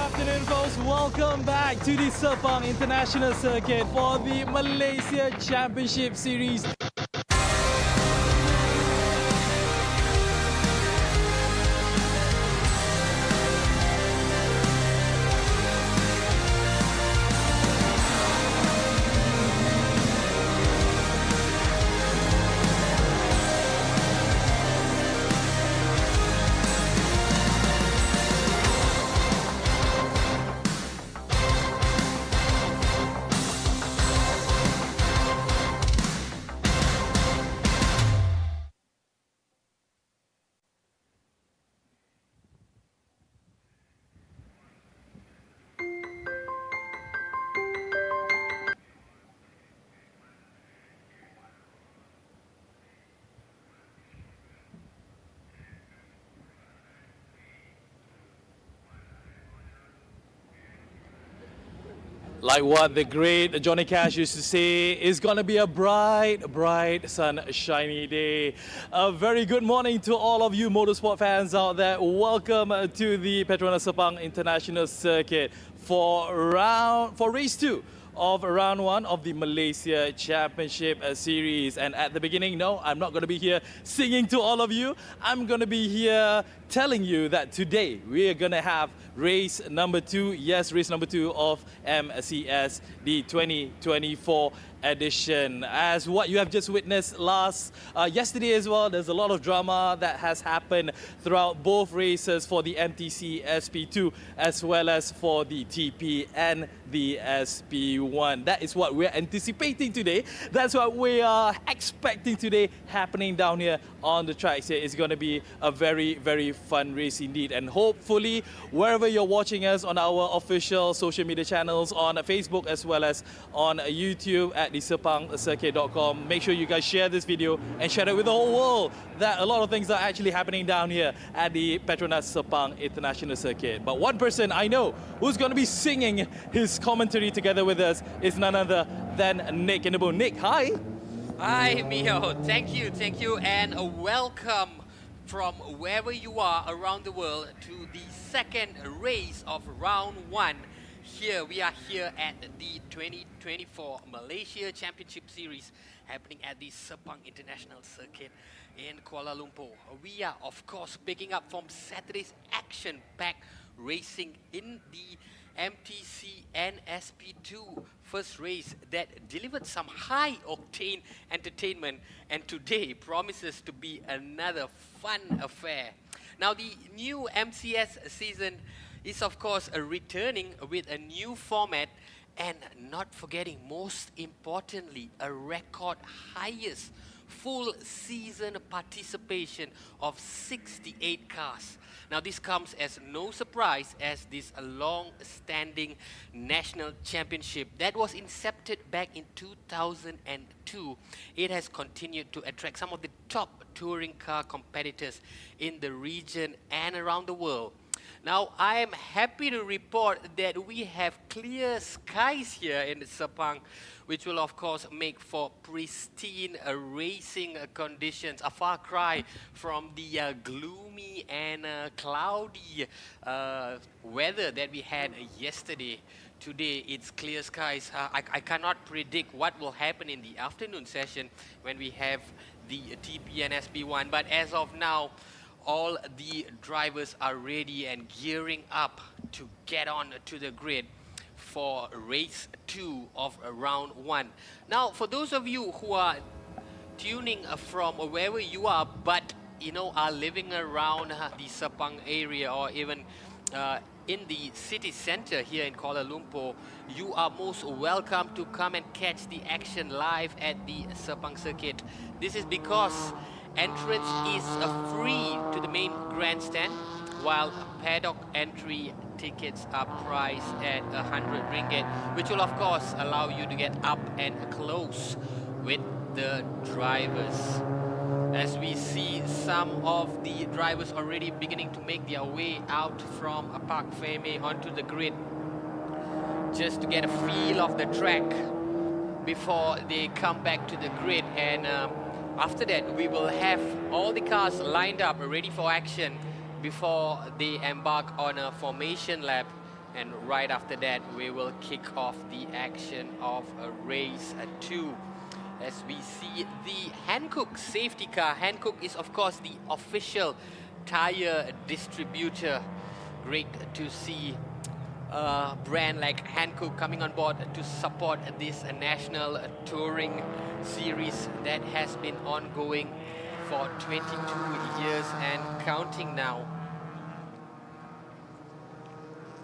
afternoon, folks. Welcome back to the Sepang International Circuit for the Malaysia Championship Series. Like what the great Johnny Cash used to say, it's going to be a bright, bright, sunshiny day. A very good morning to all of you motorsport fans out there. Welcome to the Petronas Sepang International Circuit for race 2 of round 1 of the Malaysia Championship Series. And at the beginning, no, I'm not going to be here singing to all of you. I'm going to be here telling you that today we are going to have race number 2, yes, race number 2 of MCS, the 2024 edition. As what you have just witnessed yesterday as well, there's a lot of drama that has happened throughout both races for the MTC SP2 as well as for the TP and the SP1. That is what we're anticipating today. That's what we are expecting today happening down here on the tracks here. It's going to be a very, very fun race indeed. And hopefully, wherever you're watching us on our official social media channels, on Facebook as well as on YouTube at thesepangcircuit.com, make sure you guys share this video and share it with the whole world that a lot of things are actually happening down here at the Petronas Sepang International Circuit. But one person I know who's going to be singing his commentary together with us is none other than Nick in the Boon. Nick, hi. Hi, Mio. Thank you, and a welcome from wherever you are around the world to the second race of round 1. We are here at the 2024 Malaysia Championship Series happening at the Sepang International Circuit in Kuala Lumpur. We are, of course, picking up from Saturday's action-packed racing in the MTC and SP2 first race that delivered some high-octane entertainment, and today promises to be another fun affair. Now, the new MCS season is, of course, returning with a new format and not forgetting, most importantly, a record highest full season participation of 68 cars. Now, this comes as no surprise, as this long-standing national championship that was incepted back in 2002. It has continued to attract some of the top touring car competitors in the region and around the world. Now, I am happy to report that we have clear skies here in Sepang, which will of course make for pristine racing conditions, a far cry from the gloomy and cloudy weather that we had yesterday. Today it's clear skies. I cannot predict what will happen in the afternoon session when we have the TP and SP1, but as of now, all the drivers are ready and gearing up to get on to the grid for race 2 of round 1. Now, for those of you who are tuning from wherever you are, but are living around the Sepang area or even in the city center here in Kuala Lumpur, you are most welcome to come and catch the action live at the Sepang circuit. This is because entrance is free to the main grandstand, while paddock entry tickets are priced at 100 ringgit, which will of course allow you to get up and close with the drivers. As we see some of the drivers already beginning to make their way out from Park Feme onto the grid, just to get a feel of the track before they come back to the grid. And after that, we will have all the cars lined up ready for action before they embark on a formation lap And right after that, we will kick off the action of race 2. As we see the Hankook safety car. Hankook is of course the official tire distributor. Great to see a brand like Hankook coming on board to support this national touring series that has been ongoing for 22 years and counting now.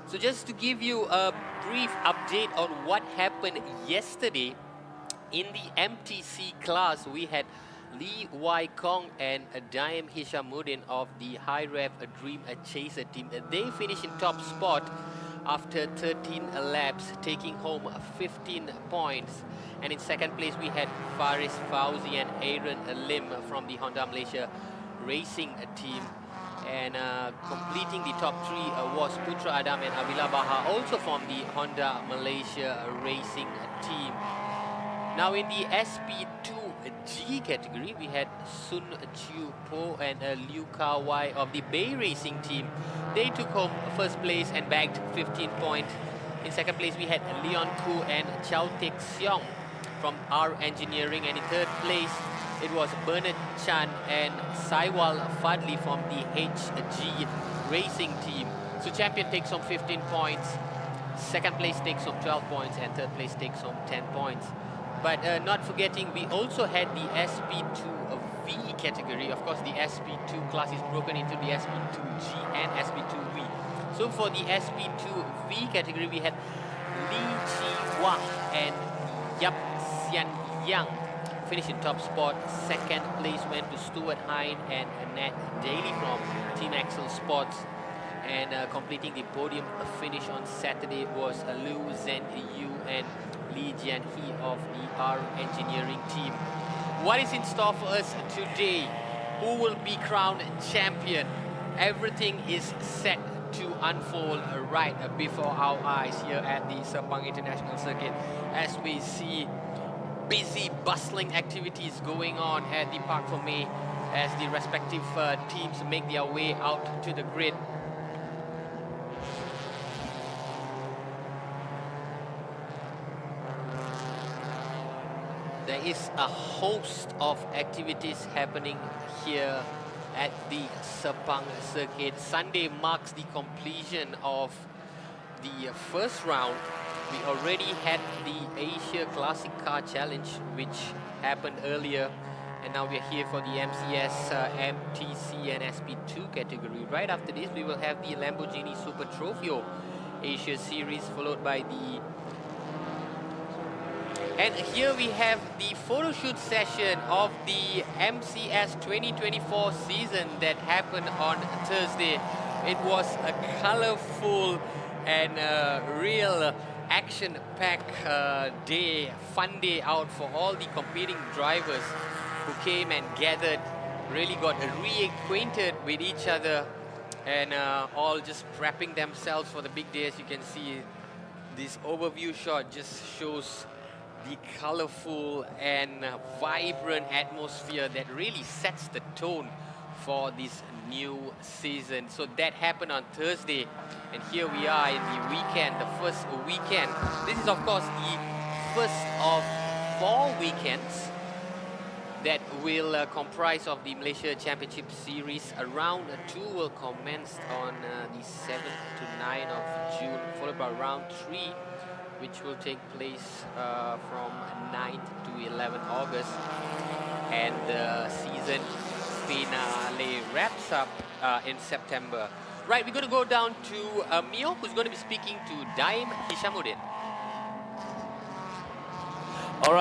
So just to give you a brief update on what happened yesterday, in the MTC class, we had Lee Wai Kong and Daim Hishamuddin of the High Rev Dream Chaser team. They finished in top spot after 13 laps, taking home 15 points. And in second place, we had Faris Fauzi and Aaron Lim from the Honda Malaysia Racing team. And completing the top 3 was Putra Adam and Avila Baha, also from the Honda Malaysia Racing team. Now in the SP2G category, we had Sun Chiu Po and Liu Ka Wai of the Bay Racing team. They took home first place and bagged 15 points. In second place, we had Leon Koo and Chow Tek Seong from R Engineering. And in third place, it was Bernard Chan and Saiwal Fadli from the HG Racing team. So champion takes home 15 points, second place takes home 12 points, and third place takes home 10 points. But not forgetting, we also had the SP2V category. Of course, the SP2 class is broken into the SP2G and SP2V. So for the SP2V category, we had Lee Chi Wang and Yap Xian Yang finished in top spot. Second place went to Stuart Hine and Nat Daly from Team Axel Sports. And completing the podium finish on Saturday was Liu Zhen Yu and Lee Jian He of the R Engineering team. What is in store for us today? Who will be crowned champion? Everything is set to unfold right before our eyes here at the Sepang International Circuit, as we see busy, bustling activities going on at the Park Fermé as the respective teams make their way out to the grid. There is a host of activities happening here at the Sepang circuit. Sunday marks the completion of the first round. We already had the Asia Classic Car Challenge, which happened earlier. And now we're here for the MCS, MTC and SP2 category. Right after this, we will have the Lamborghini Super Trofeo Asia Series, followed by the... And here we have the photo shoot session of the MCS 2024 season that happened on Thursday. It was a colorful and real action-packed day, fun day out for all the competing drivers who came and gathered, really got reacquainted with each other, and all just prepping themselves for the big day. As you can see, this overview shot just shows the colorful and vibrant atmosphere that really sets the tone for this new season. So that happened on Thursday, and here we are in the weekend, the first weekend. This is of course the first of 4 weekends that will comprise of the Malaysia Championship Series. Round 2 will commence on the 7th to 9th of June, followed by round 3, which will take place from 9th to 11th August. And the season finale wraps up in September. Right, we're going to go down to Mio, who's going to be speaking to Daim Hishamuddin. All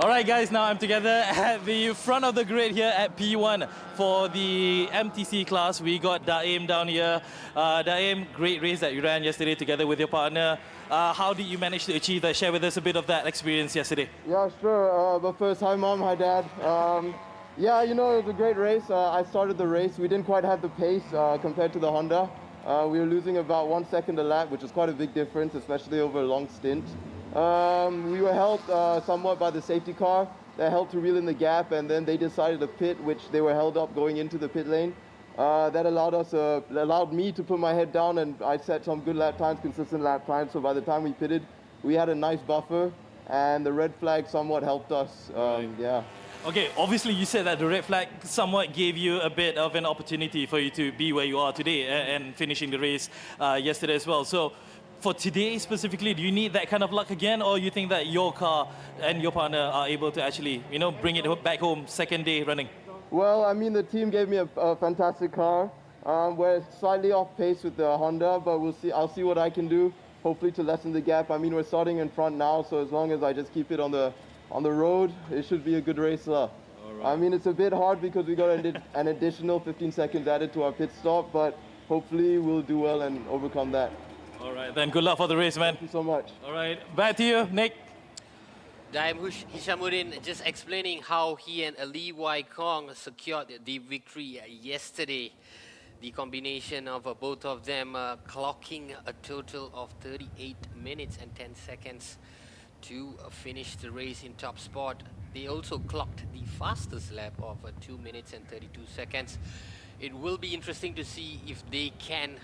right, guys, now I'm together at the front of the grid here at P1 for the MTC class. We got Daim down here. Daim, great race that you ran yesterday together with your partner. How did you manage to achieve that? Share with us a bit of that experience yesterday. Yeah, sure. But first, hi mom, hi dad. Yeah, you know, it was a great race. I started the race. We didn't quite have the pace compared to the Honda. We were losing about 1 second a lap, which is quite a big difference, especially over a long stint. We were helped somewhat by the safety car that helped to reel in the gap, and then they decided to pit, which they were held up going into the pit lane. That allowed me to put my head down, and I set some good lap times, consistent lap times. So by the time we pitted, we had a nice buffer, and the red flag somewhat helped us. Yeah. Okay, obviously you said that the red flag somewhat gave you a bit of an opportunity for you to be where you are today and finishing the race yesterday as well. So for today specifically, do you need that kind of luck again, or you think that your car and your partner are able to actually, bring it back home second day running? Well, I mean, the team gave me a fantastic car. We're slightly off pace with the Honda, but we'll see. I'll see what I can do, hopefully to lessen the gap. I mean, we're starting in front now, so as long as I just keep it on the road, it should be a good race. I mean, it's a bit hard because we got an additional 15 seconds added to our pit stop, but hopefully we'll do well and overcome that. All right, then good luck for the race, man. Thank you so much. All right, back to you, Nick. Daim Hishamuddin just explaining how he and Lee Wai Kong secured the victory yesterday. The combination of both of them clocking a total of 38 minutes and 10 seconds to finish the race in top spot. They also clocked the fastest lap of 2 minutes and 32 seconds. It will be interesting to see if they can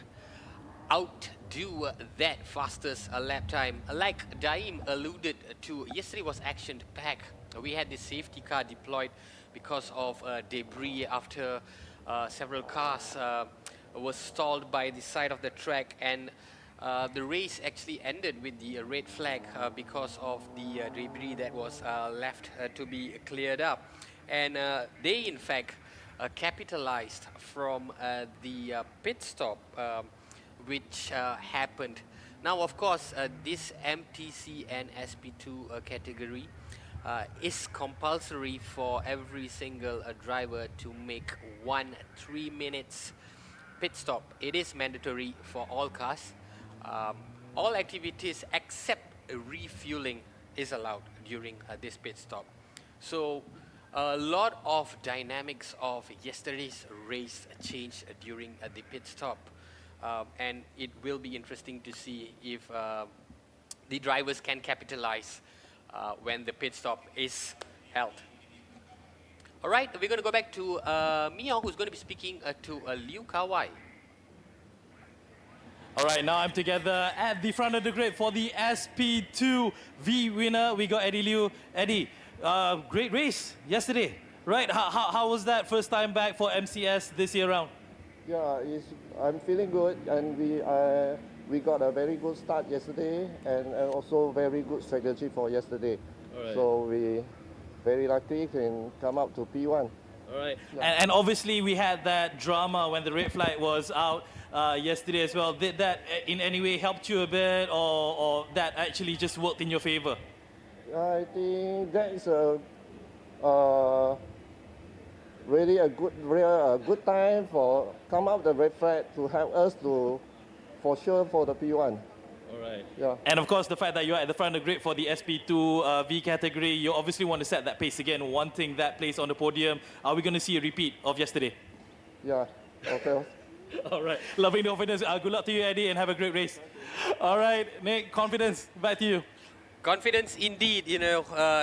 outdo that fastest lap time. Like Daim alluded to, yesterday was action-packed. We had the safety car deployed because of debris after several cars were stalled by the side of the track, and the race actually ended with the red flag because of the debris that was left to be cleared up. And they, in fact, capitalized from the pit stop which happened. Now, of course, this MTC and SP2 category is compulsory for every single driver to make 3 minutes pit stop. It is mandatory for all cars. All activities except refueling is allowed during this pit stop. So a lot of dynamics of yesterday's race changed during the pit stop. And it will be interesting to see if the drivers can capitalize when the pit stop is held. All right, we're going to go back to Mio, who's going to be speaking to Liu Kawai. All right, now I'm together at the front of the grid for the SP2 V winner. We got Eddie Liu. Eddie, great race yesterday, right? How was that first time back for MCS this year round? Yeah, I'm feeling good, and we got a very good start yesterday, and also very good strategy for yesterday. Right. So we very lucky can come up to P1. All right, Yeah. and obviously we had that drama when the red flag was out yesterday as well. Did that in any way help you a bit, or that actually just worked in your favor? I think that is really a good time for come up the red flag to help us to for sure for the P1. All right. Yeah. And of course, the fact that you're at the front of the grid for the SP2 V category, you obviously want to set that pace again, wanting that place on the podium. Are we going to see a repeat of yesterday? Yeah. Okay. All right. Loving the confidence. Good luck to you, Eddie, and have a great race. All right, Nick, confidence. Back to you. Confidence indeed,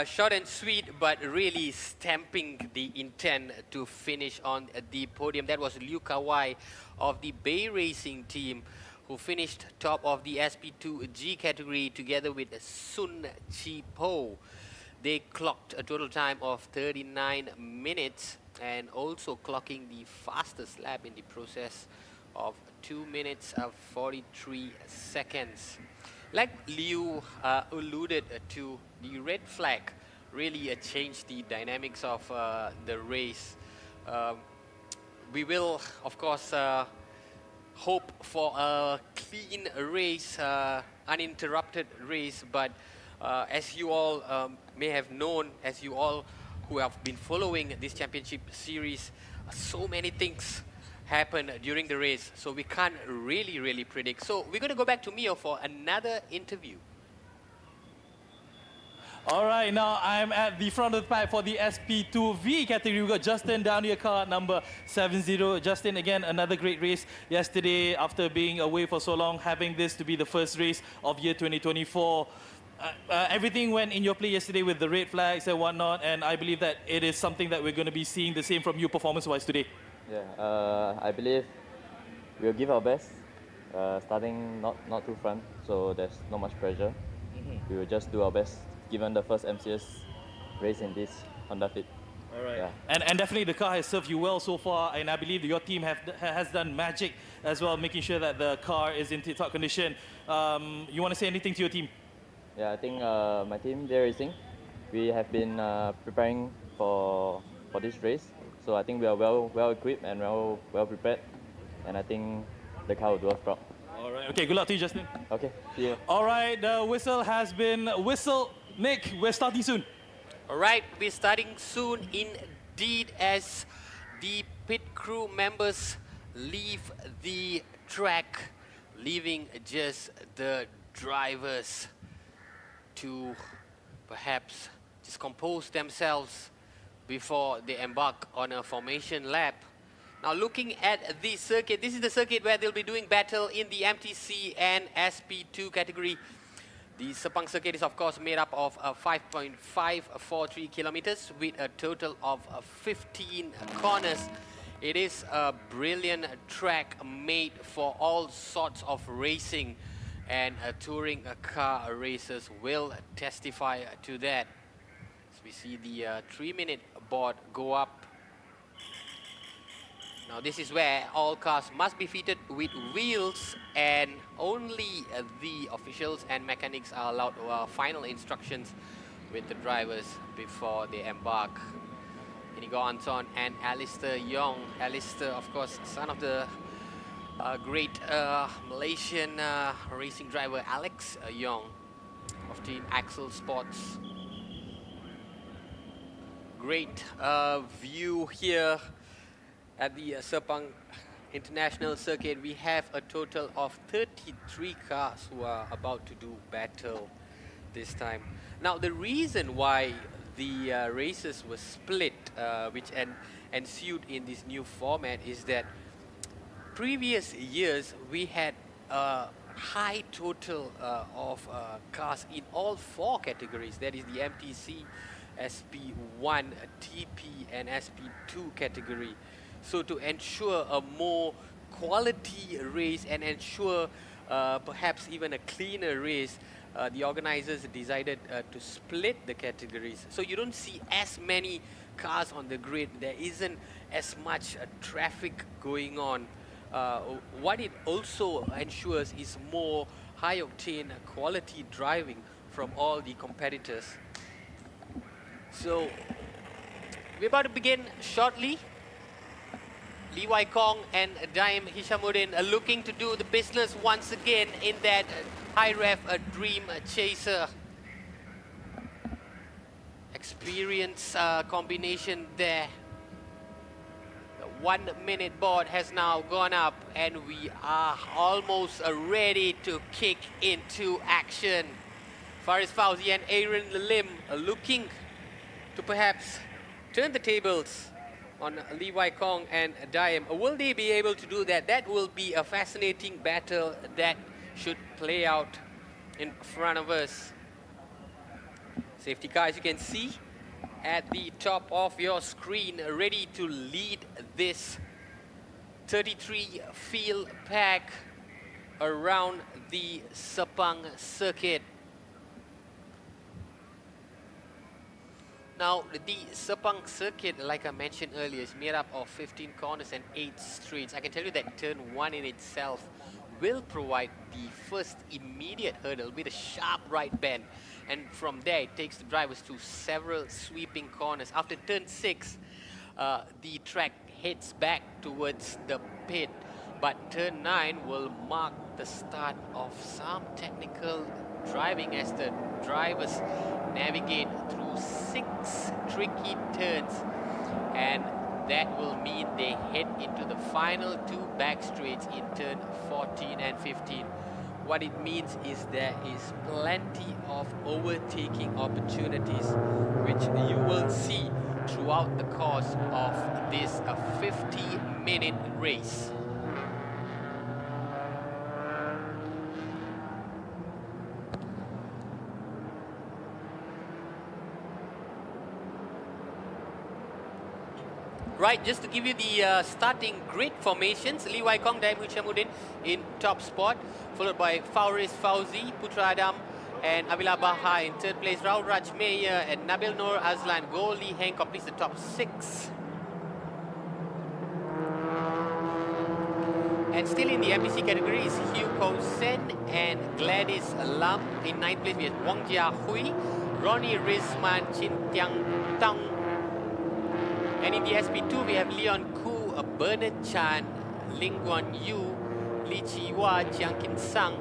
short and sweet, but really stamping the intent to finish on the podium. That was Liu Kawai of the Bay Racing team, who finished top of the SP2G category together with Sun Chi Po. They clocked a total time of 39 minutes and also clocking the fastest lap in the process of 2 minutes of 43 seconds. Like Liu alluded to, the red flag really changed the dynamics of the race. We will, of course, hope for a clean race, uninterrupted race, but as you all may have known, as you all who have been following this championship series, so many things happen during the race, so we can't really predict. So we're going to go back to Mio for another interview. All right, now I'm at the front of the pack for the SP2V category. We've got Justin down here, car number 70. Justin, again, another great race yesterday after being away for so long, having this to be the first race of year 2024. Everything went in your play yesterday with the red flags and whatnot, and I believe that it is something that we're going to be seeing the same from you performance-wise today. Yeah, I believe we'll give our best. Starting not too front, so there's not much pressure. We will just do our best, given the first MCS race in this Honda Fit. All right. Yeah. And definitely the car has served you well so far, and I believe your team has done magic as well, making sure that the car is in tip-top condition. You want to say anything to your team? Yeah, I think my team, they're racing. We have been preparing for this race, so I think we are well equipped and well prepared, and I think the car will do us proud. All right. Okay, good luck to you, Justin. Okay, see you. All right, the whistle has been whistled. Nick, we're starting soon. All right, we're starting soon indeed as the pit crew members leave the track, leaving just the drivers to perhaps just compose themselves before they embark on a formation lap. Now looking at the circuit, this is the circuit where they'll be doing battle in the MTC and SP2 category. The Sepang circuit is of course made up of 5.543 kilometers with a total of 15 corners. It is a brilliant track made for all sorts of racing, and touring car racers will testify to that. As we see the 3-minute board go up. Now this is where all cars must be fitted with wheels, and only the officials and mechanics are allowed final instructions with the drivers before they embark. Inigo Anton and Alistair Young. Alistair, of course, son of the great Malaysian racing driver Alex Young of Team Axel Sports. Great view here at the Sepang International Circuit. We have a total of 33 cars who are about to do battle this time. Now the reason why the races were split, which ensued in this new format, is that previous years we had a high total of cars in all 4 categories. That is the MTC, SP1, TP and SP2 category. So to ensure a more quality race and ensure perhaps even a cleaner race, the organizers decided to split the categories. So you don't see as many cars on the grid. There isn't as much traffic going on. What it also ensures is more high-octane quality driving from all the competitors. So we're about to begin shortly. Lee Wai Kong and Daim Hishamuddin are looking to do the business once again in that high ref Dream Chaser. Experience combination there. The 1-minute board has now gone up, and we are almost ready to kick into action. Faris Fauzi and Aaron Lim are looking to perhaps turn the tables on Lee Wai Kong and Daim. Will they be able to do that? That will be a fascinating battle that should play out in front of us. Safety car, as you can see, at the top of your screen, ready to lead this 33 field pack around the Sepang circuit. Now, the Sepang circuit, like I mentioned earlier, is made up of 15 corners and 8 straights. I can tell you that turn 1 in itself will provide the first immediate hurdle with a sharp right bend. And from there, it takes the drivers to several sweeping corners. After turn 6, the track heads back towards the pit. But turn 9 will mark the start of some technical driving as the drivers navigate through 6 tricky turns, and that will mean they head into the final 2 back straights in turn 14 and 15. What it means is there is plenty of overtaking opportunities, which you will see throughout the course of this 50-minute race. Right, just to give you the starting grid formations, Lee Wai Kong, Daim Huchamuddin in top spot, followed by Fauris Fauzi, Putra Adam, and Avila Baha in third place. Raul Raj Meyer and Nabil Noor Azlan Go. Lee Heng completes the top 6. And still in the MTC category is Hugh Ko Sen and Gladys Lam. In 9th place we have Wong Jia Hui, Ronnie Rizman Chin Tiang Tang. And in the SP2 we have Leon Koo, Bernard Chan, Ling Guan Yu, Li Chi Hua, Chiang Kin Sang,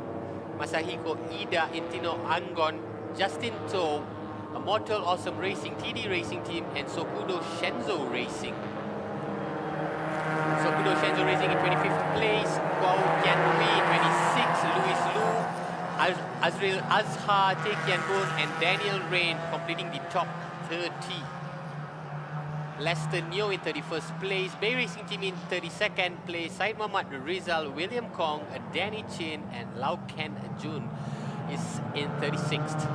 Masahiko Ida, Intino Angon, Justin To, Mortal Awesome Racing, TD Racing Team, and Sokudo Shenzo Racing. Sokudo Shenzo Racing in 25th place, Kwao Kian Hui 26, Louis Lu, Azrael Azhar, Tae Kian Boon, and Daniel Rain completing the top 30. Lester Neo in 31st place, Bay Racing Team in 32nd place, Syed Muhammad Rizal, William Kong, Danny Chin, and Lau Ken Jun is in 36th.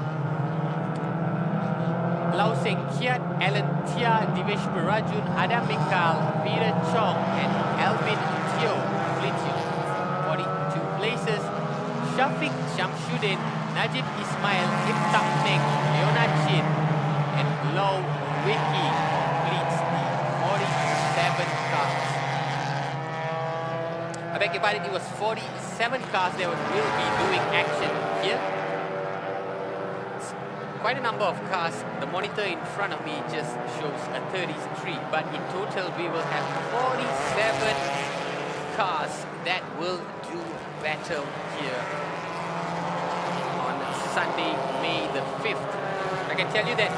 Lau Seng Kiat, Alan Tia, Divesh Parajun, Adam Mikal, Peter Chong, and Alvin Teo complete 42 places. Shafiq Shamshuddin, Najib Ismail, Ibtak Nek, Leona Chin, and Lau Wiki completes the 47 cars. I beg your pardon, it was 47 cars that will be doing action here. Quite a number of cars. The monitor in front of me just shows a 33, but in total we will have 47 cars that will do battle here on Sunday, May the 5th. I can tell you that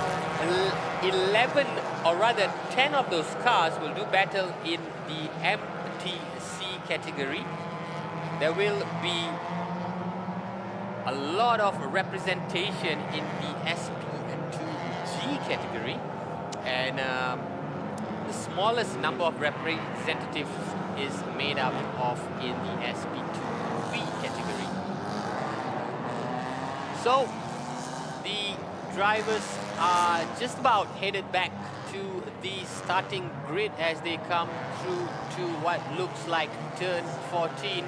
11, or rather 10 of those cars will do battle in the MTC category. There will be a lot of representation in the SP2G category, and the smallest number of representatives is made up of in the SP2B category. So the drivers are just about headed back to the starting grid as they come through to what looks like turn 14.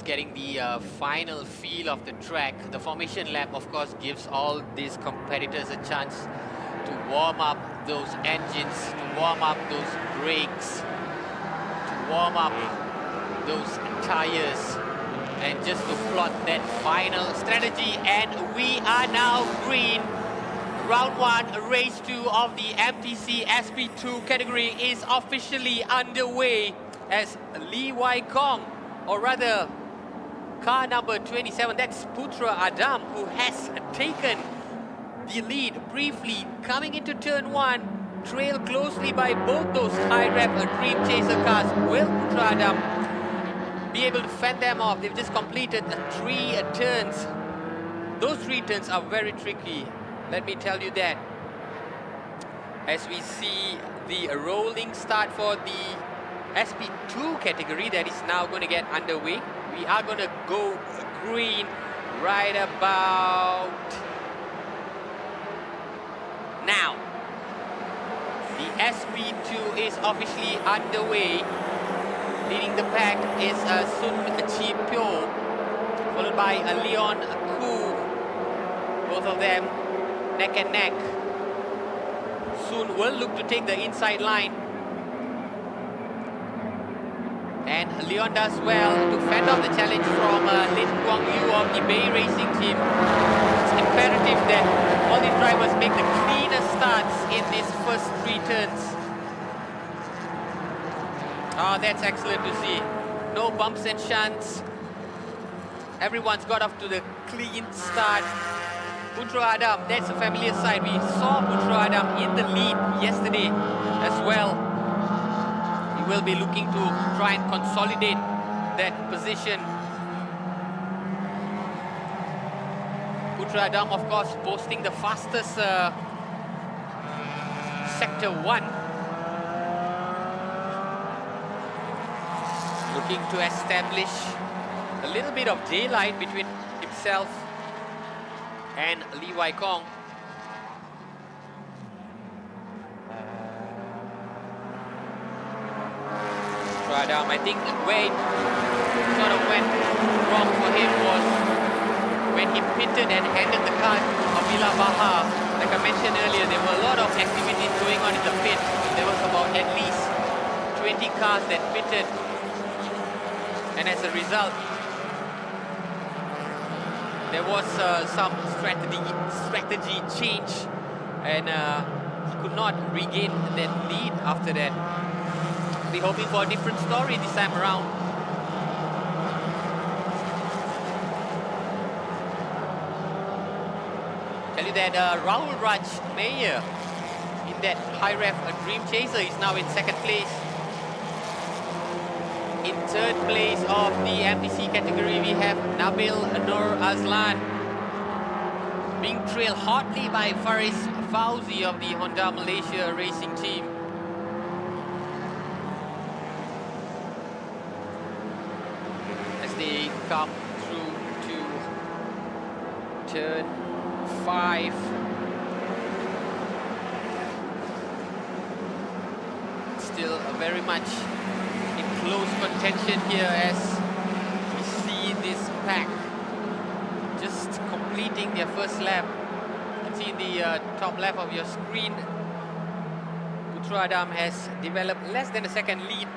Getting the final feel of the track. The formation lap, of course, gives all these competitors a chance to warm up those engines, to warm up those brakes, to warm up those tires, and just to plot that final strategy. And we are now green. Round 1, race 2 of the MTC SP2 category is officially underway as Lee Wai Kong, or rather car number 27, that's Putra Adam, who has taken the lead briefly coming into turn 1, trailed closely by both those high rev Dream Chaser cars. Will Putra Adam be able to fend them off? They've just completed 3 turns. Those 3 turns are very tricky, let me tell you that. As we see the rolling start for the SP2 category that is now going to get underway. We are going to go green right about now. The SP2 is officially underway. Leading the pack is Sun Chi Pyo, followed by Leon Koo. Both of them neck and neck. Sun will look to take the inside line. And Leon does well to fend off the challenge from Lin Guang Yu of the Bay Racing Team. It's imperative that all these drivers make the cleanest starts in these first 3 turns. Oh, that's excellent to see. No bumps and shunts. Everyone's got off to the clean start. Putra Adam, that's a familiar sight. We saw Putra Adam in the lead yesterday as well. He will be looking to try and consolidate that position. Putra Adam, of course, boasting the fastest Sector 1. Looking to establish a little bit of daylight between himself and Lee Wai Kong. Adam, I think where it sort of went wrong for him was when he pitted and handed the car of Vila Baha. Like I mentioned earlier, there were a lot of activities going on in the pit. There was about at least 20 cars that pitted. And as a result, there was some strategy change, and he could not regain that lead after that. Be hoping for a different story this time around. Tell you that Rahul Raj Mayer in that high ref Dream Chaser is now in second place. In third place of the MTC category, we have Nabil Nur Azlan, being trailed hotly by Faris Fauzi of the Honda Malaysia racing team. As they come through to turn 5. Still very much close contention here as we see this pack just completing their first lap. You can see in the top left of your screen, Putra Adam has developed less than a second lead,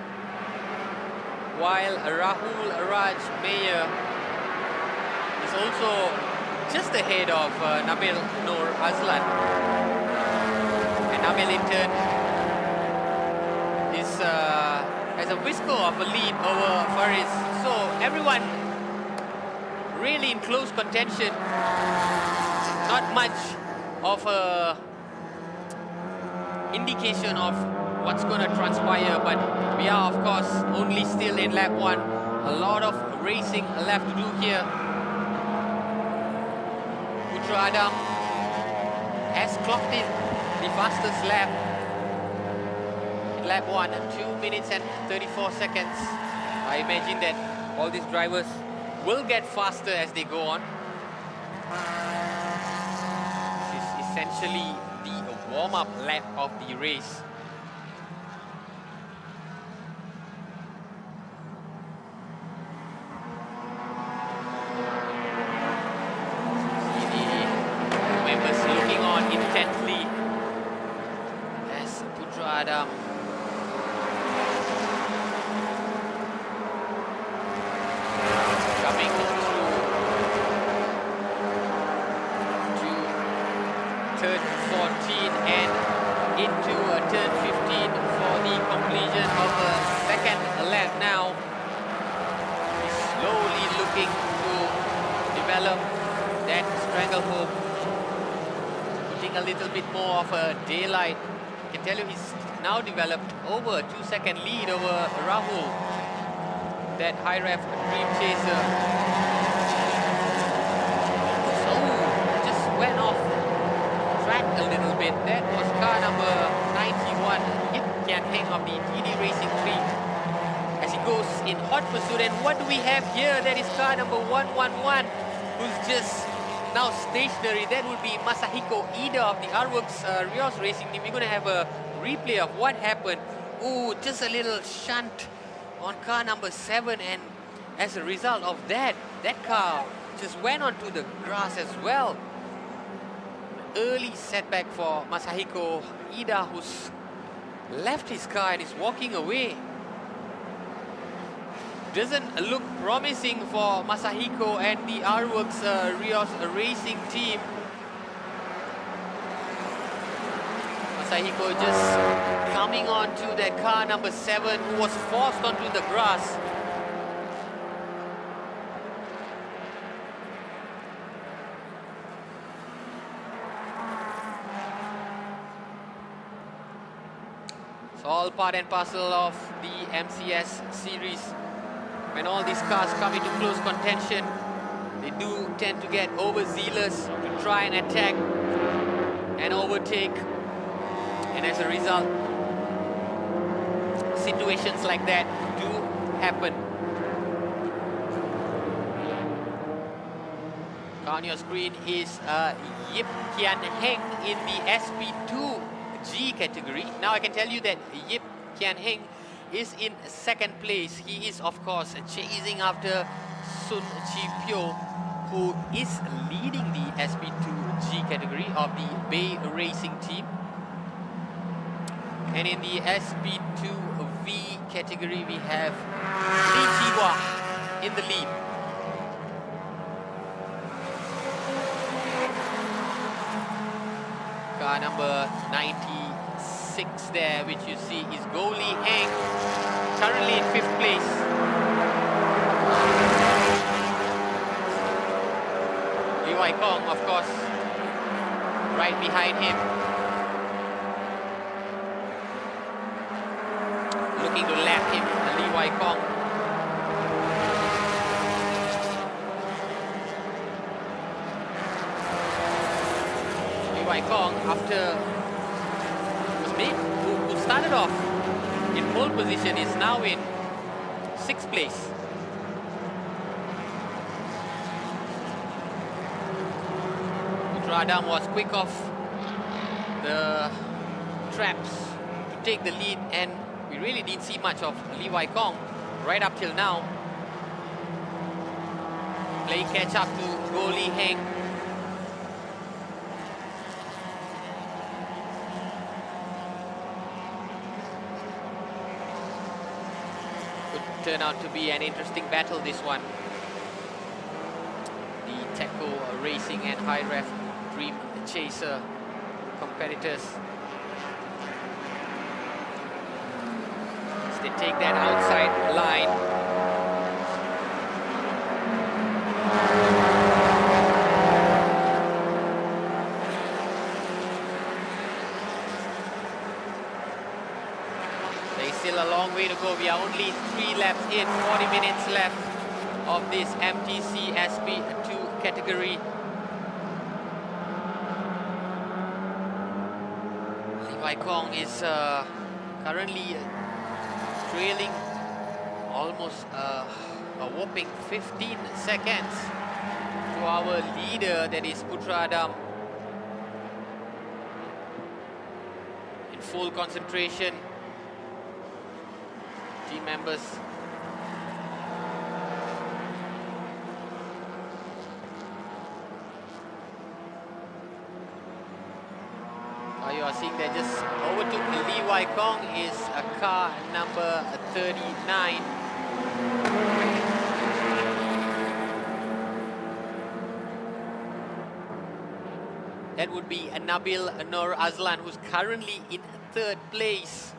while Rahul Raj Mayer is also just ahead of Nabil Nur Azlan. And Nabil in turn is has a whisker of a lead over Faris. So everyone really in close contention. Not much of a indication of what's going to transpire, but we are of course only still in lap 1. A lot of racing left to do here. Putra Adam has clocked in the fastest lap. Lap 1, 2 minutes and 34 seconds. I imagine that all these drivers will get faster as they go on. This is essentially the warm-up lap of the race. See the members looking on intently as Putra Adam coming through to turn 14 and into turn 15 for the completion of a second lap now. He's slowly looking to develop that stranglehold, putting a little bit more of a daylight. I can tell you he's now developed over a 2-second lead over Rahul, that high ref Dream Chaser. So just went off track a little bit. That was car number 91, Ip Kian Heng of the TD Racing Fleet, as he goes in hot pursuit. And what do we have here? That is car number 111, who's just now stationary. That would be Masahiko Ida of the Artworks Rios Racing team. We're going to have a replay of what happened. Ooh, just a little shunt on car number 7, and as a result of that, that car just went onto the grass as well. Early setback for Masahiko Ida, who's left his car and is walking away. Doesn't look promising for Masahiko and the Artworks Rios Racing team. Masahiko just coming on to that car number 7, who was forced onto the grass. It's all part and parcel of the MCS series. When all these cars come into close contention, they do tend to get overzealous to try and attack and overtake. And as a result, situations like that do happen. On your screen is Yip Kian Heng in the SP2 G category. Now I can tell you that Yip Kian Heng is in second place. He is of course chasing after Sun Chi Pyo, who is leading the SP2 G category of the Bay Racing team. And in the SP2V category, we have Lee Jiwa in the lead. Car number 96 there, which you see is Go Lee Heng, currently in 5th place. Lee Wai Kong, of course, right behind him. Looking to lap him, Lee Wai Kong. Lee Wai Kong, after who started off in pole position, is now in 6th place. Adam was quick off the traps to take the lead, and we really didn't see much of Lee Wai Kong right up till now. Playing catch up to Go Lee Heng. Could turn out to be an interesting battle, this one. The Teco Racing and High Ref Dream Chaser competitors. As they take that outside line. There's still a long way to go. We are only 3 laps in, 40 minutes left of this MTC SP2 category. Lee Wai Kong is currently trailing almost a whopping 15 seconds to our leader, that is Putra Adam. In full concentration, team members. You are seeing that just overtook Lee Wai Kong is a car number 39. That would be Nabil Nur Azlan, who's currently in 3rd place.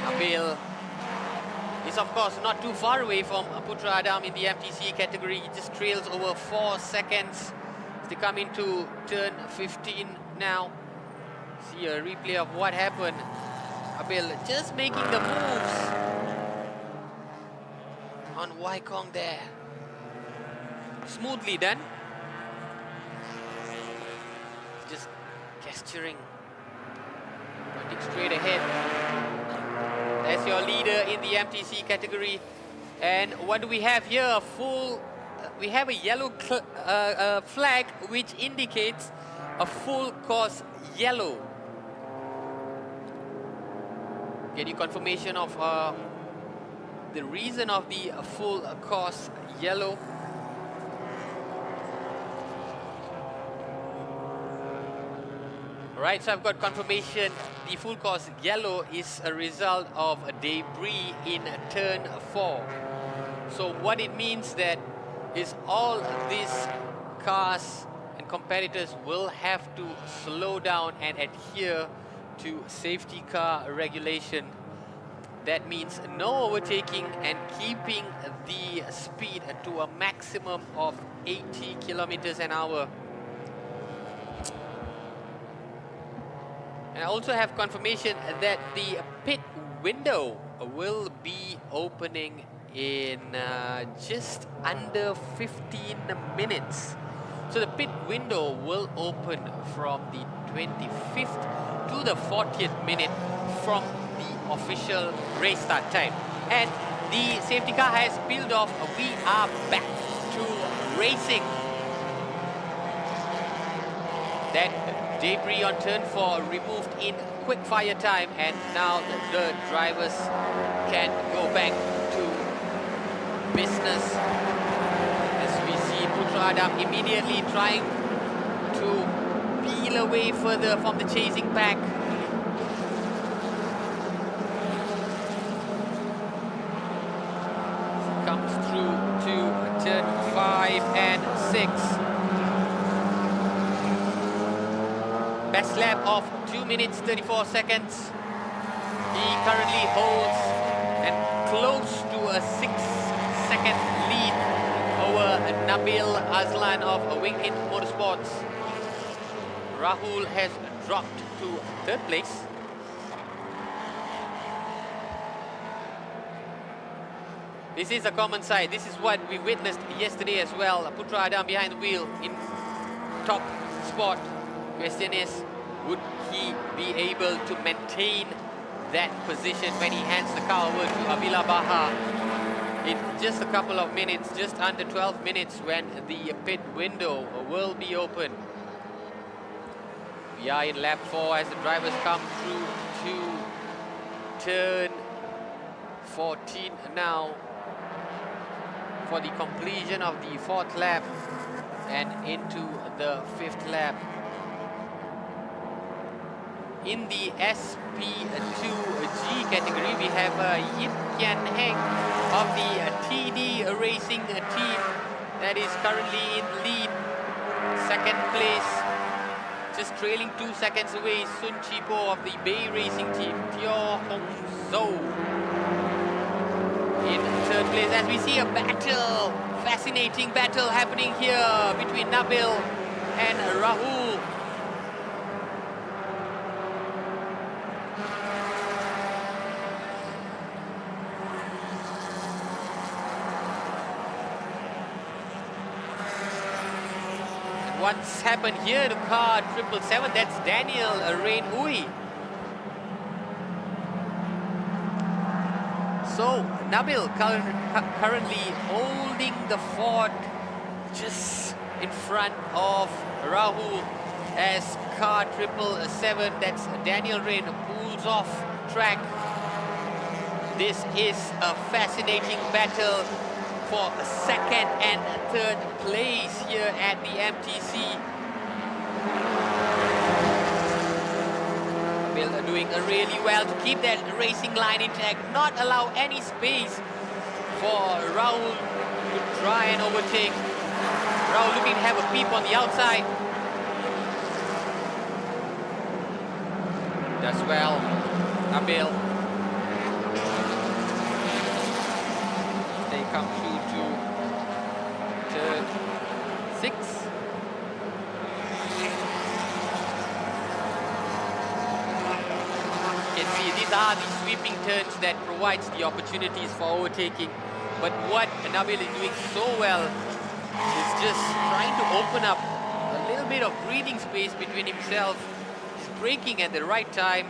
Nabil is of course not too far away from Putra Adam in the MTC category. He just trails over 4 seconds. They come into turn 15 now. See a replay of what happened. Nabil just making the moves on Wai Kong there. Smoothly done. Just gesturing, pointing straight ahead. That's your leader in the MTC category. And what do we have here? A full, we have a yellow flag which indicates a full course yellow. Get you confirmation of the reason of the full course yellow. Right, so I've got confirmation. The full course yellow is a result of a debris in turn 4. So what it means that is all these cars and competitors will have to slow down and adhere to safety car regulation. That means no overtaking and keeping the speed to a maximum of 80 kilometers an hour. And I also have confirmation that the pit window will be opening in just under 15 minutes. So the pit window will open from the 25th to the 40th minute from the official race start time. And the safety car has peeled off. We are back to racing. That debris on turn 4 removed in quick fire time, and now the drivers can go back to business. As we see Putra Adam immediately trying to peel away further from the chasing pack. Comes through to turn 5 and 6. Best lap of 2 minutes 34 seconds. He currently holds and close to a 6-second lead over Nabil Azlan of Wing Hit Motorsports. Rahul has dropped to 3rd place. This is a common sight. This is what we witnessed yesterday as well. Putra Adam behind the wheel in top spot. Question is, would he be able to maintain that position when he hands the car over to Avila Baha in just a couple of minutes, just under 12 minutes, when the pit window will be open. We are in lap 4 as the drivers come through to turn 14 now for the completion of the 4th lap and into the 5th lap. In the SP2G category, we have Yip Kian Heng of the TD Racing team that is currently in lead. 2nd place, just trailing 2 seconds away, Sun Chipo of the Bay Racing team. Teo Hong Zhou in 3rd place. As we see a battle, fascinating battle happening here between Nabil and Rahul. What's happened here to car 777? That's Daniel Rain Ui. So Nabil currently holding the fort just in front of Rahul as car 777, that's Daniel Rain, pulls off track. This is a fascinating battle for 2nd and 3rd place here at the MTC. Nabil doing really well to keep that racing line intact, not allow any space for Rahul to try and overtake. Rahul looking to have a peep on the outside. Does well, Nabil. They come through to turn 6. You can see these are the sweeping turns that provides the opportunities for overtaking. But what Nabil is doing so well is just trying to open up a little bit of breathing space between himself. He's braking at the right time.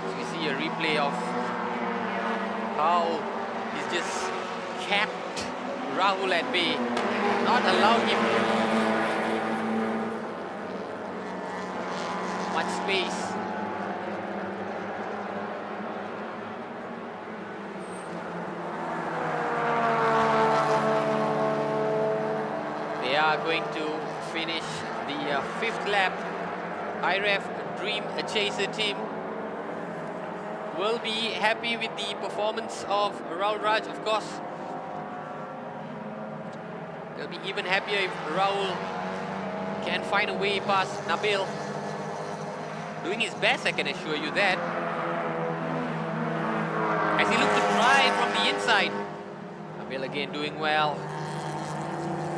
So we see a replay of how he's just kept Rahul at bay, not allowed him much space. They are going to finish the 5th lap. IREF Dream Chaser team will be happy with the performance of Rahul Raj, of course. They'll be even happier if Rahul can find a way past Nabil. Doing his best, I can assure you that. As he looks to try from the inside. Nabil again doing well.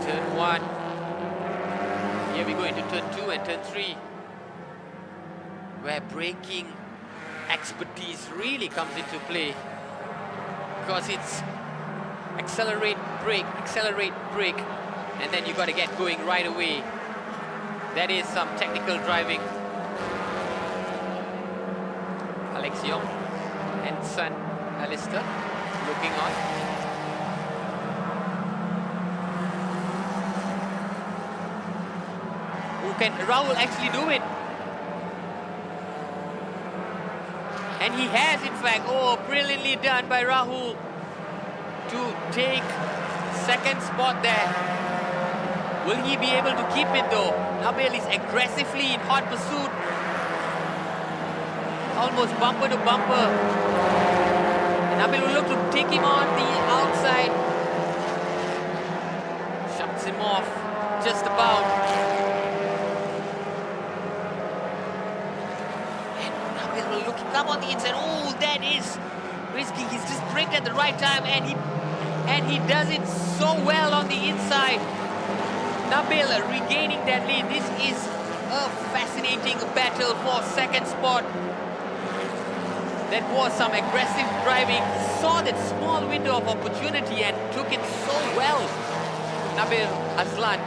Turn 1. Here we go into turn 2 and turn 3. where braking expertise really comes into play, because it's accelerate, brake, and then you got to get going right away. That is some technical driving. Alex Young and son Alistair looking on. Can Rahul actually do it? And he has, in fact. Oh, brilliantly done by Rahul to take second spot there. Will he be able to keep it though? Nabil is aggressively in hot pursuit. Almost bumper to bumper. And Nabil will look to take him on the outside. Shuts him off just about. Come on the inside. Oh, that is risky. He's just braked at the right time, and he does it so well on the inside. Nabil regaining that lead. This is a fascinating battle for second spot. That was some aggressive driving. Saw that small window of opportunity and took it so well. Nabil Aslan.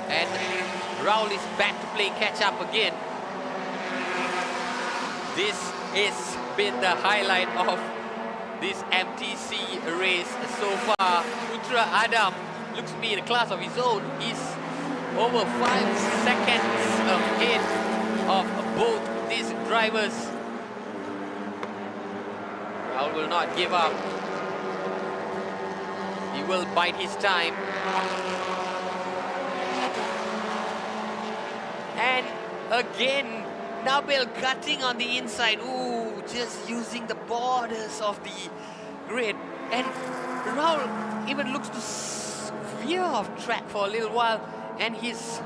And Rahul is back to playing catch-up again. This has been the highlight of this MTC race so far. Putra Adam looks to be in a class of his own. He's over 5 seconds ahead of both these drivers. Rahul will not give up. He will bide his time. And again, Nabil cutting on the inside. Ooh, just using the borders of the grid. And Rahul even looks to veer off track for a little while. And he's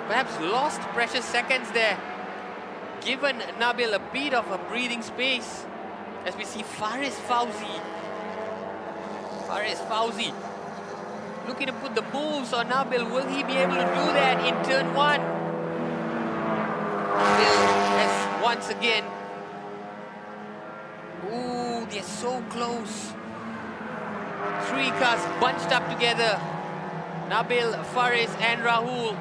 perhaps lost precious seconds there. Given Nabil a bit of a breathing space. As we see Faris Fauzi. Looking to put the moves on Nabil. Will he be able to do that in turn 1? As once again. Ooh, they're so close. 3 cars bunched up together. Nabil, Faris and Rahul.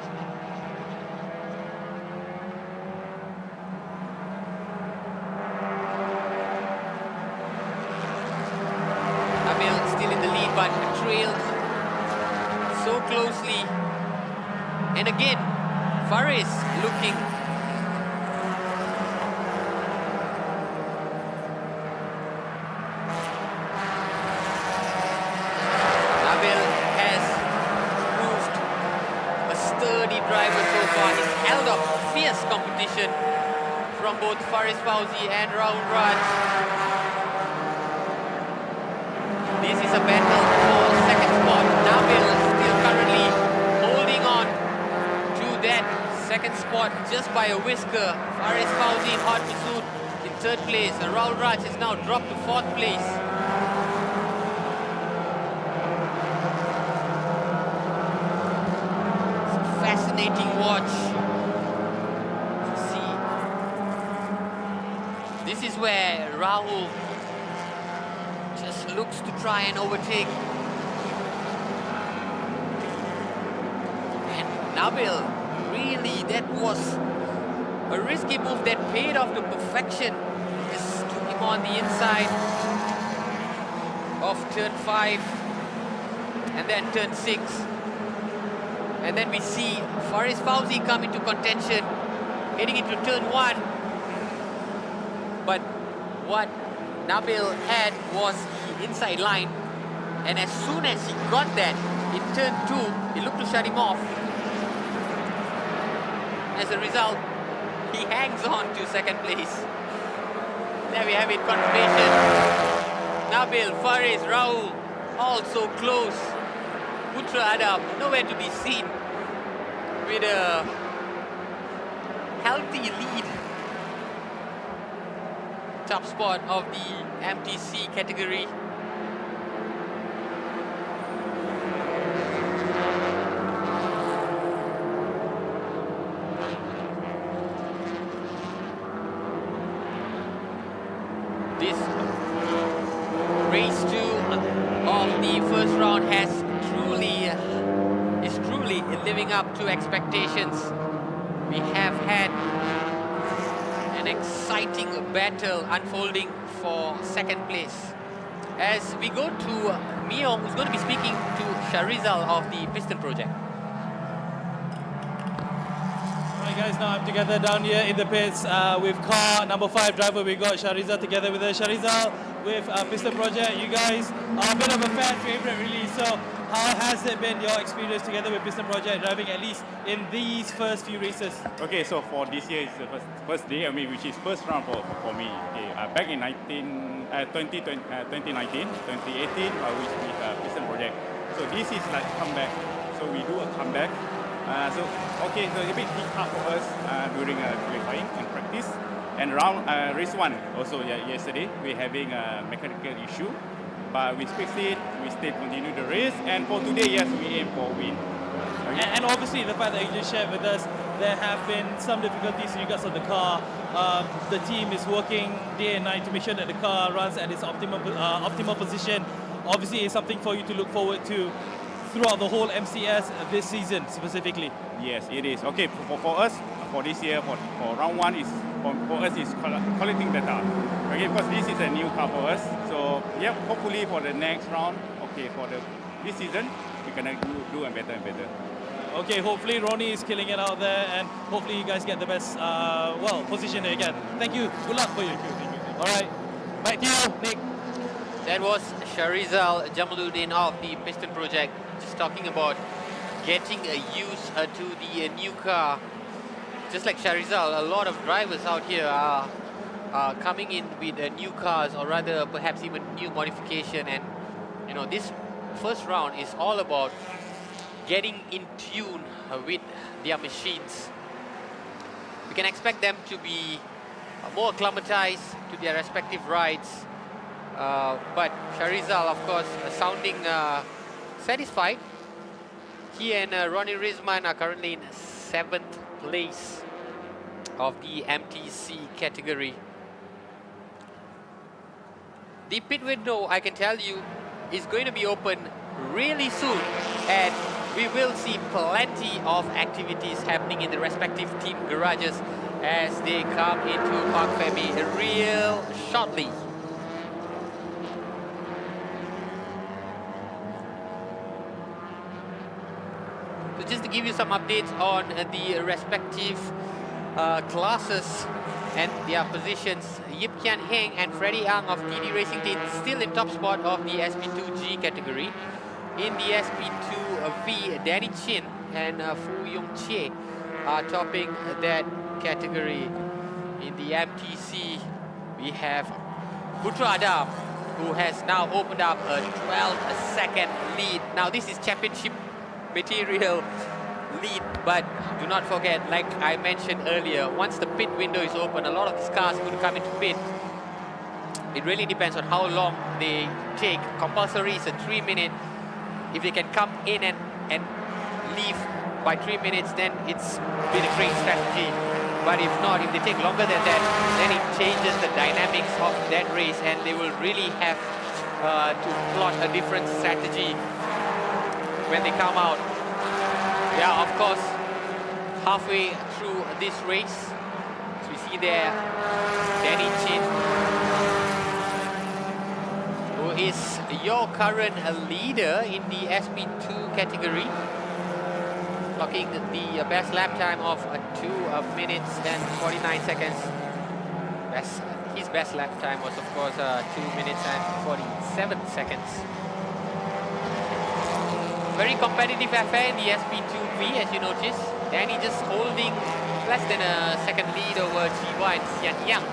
Nabil still in the lead but trails so closely. And again, Faris looking. Competition from both Faris Fauzi and Rahul Raj. This is a battle for second spot. Nabil still currently holding on to that second spot just by a whisker. Faris Fauzi in hot pursuit in third place. And Rahul Raj has now dropped to fourth place. It's a fascinating watch. This is where Rahul just looks to try and overtake. And Nabil, really, that was a risky move that paid off to perfection. Just took him on the inside of turn 5 and then turn 6. And then we see Faris Fauzi come into contention, heading into turn 1. But what Nabil had was the inside line, and as soon as he got that in turn 2, he looked to shut him off. As a result, he hangs on to second place. There we have it, confirmation. Nabil, Faris, Rahul, all so close. Putra Adam, nowhere to be seen, with a healthy lead. Top spot of the MTC category. this race 2 of the first round is truly living up to expectations. We have had an exciting battle unfolding for second place. As we go to Mio, who's going to be speaking to Sharizal of the Piston Project. Alright guys, now I'm together down here in the pits with car number 5 driver. We got Sharizal together with us. Sharizal with Piston Project. You guys are a bit of a fan favorite really. So how has it been your experience together with Piston Project driving at least in these first few races? Okay, so for this year, it's the first day, which is first round for me. Okay, back in 2019, 2018, I was with Piston Project. So this is like comeback. So we do a comeback. So it's a bit hard for us during qualifying and practice. And race 1 also yesterday, we're having a mechanical issue. But we fixed it, we still continue the race. And for today, yes, we aim for win. Okay. And obviously the fact that you just shared with us, there have been some difficulties in regards of the car. The team is working day and night to make sure that the car runs at its optimal position. Obviously, it's something for you to look forward to throughout the whole MCS this season specifically. Yes, it is. Okay, for us, for this year, for round 1, is for us is collecting data. Okay, because this is a new car for us. So yeah, hopefully for the next round, okay, for this season, we're gonna do better and better. Okay, hopefully Ronnie is killing it out there, and hopefully you guys get the best position again. Thank you. Good luck for you. All right, back to you, Nick. That was Sharizal Jamaluddin of the Piston Project, just talking about getting used to the new car. Just like Sharizal, a lot of drivers out here are coming in with new cars, or rather perhaps even new modification. And you know, this first round is all about getting in tune with their machines. We can expect them to be more acclimatized to their respective rides. But Sharizal, of course, sounding satisfied. He and Ronnie Rizman are currently in 7th place of the MTC category. The pit window, I can tell you, is going to be open really soon, and we will see plenty of activities happening in the respective team garages as they come into Park Femi real shortly. So just to give you some updates on the respective classes and their positions, Yip Kian Heng and Freddie Ang of TD Racing Team still in top spot of the SP2G category. In the SP2V, Danny Chin and Fu Yong Che are topping that category. In the MTC, we have Putra Adam, who has now opened up a 12-second lead. Now this is championship material lead, but do not forget, like I mentioned earlier, once the pit window is open, a lot of these cars could come into pit. It really depends on how long they take. Compulsory is a 3-minute. If they can come in and leave by 3 minutes, then it's been a great strategy. But if not, if they take longer than that, then it changes the dynamics of that race, and they will really have to plot a different strategy when they come out. Yeah, of course, halfway through this race, as we see there, Danny Chin, who is your current leader in the SP2 category, clocking the best lap time of 2 minutes and 49 seconds. His best lap time was, of course, 2 minutes and 47 seconds. Very competitive affair in the SP2V, as you notice. Danny just holding less than a second lead over Jiwa and Xian Yang,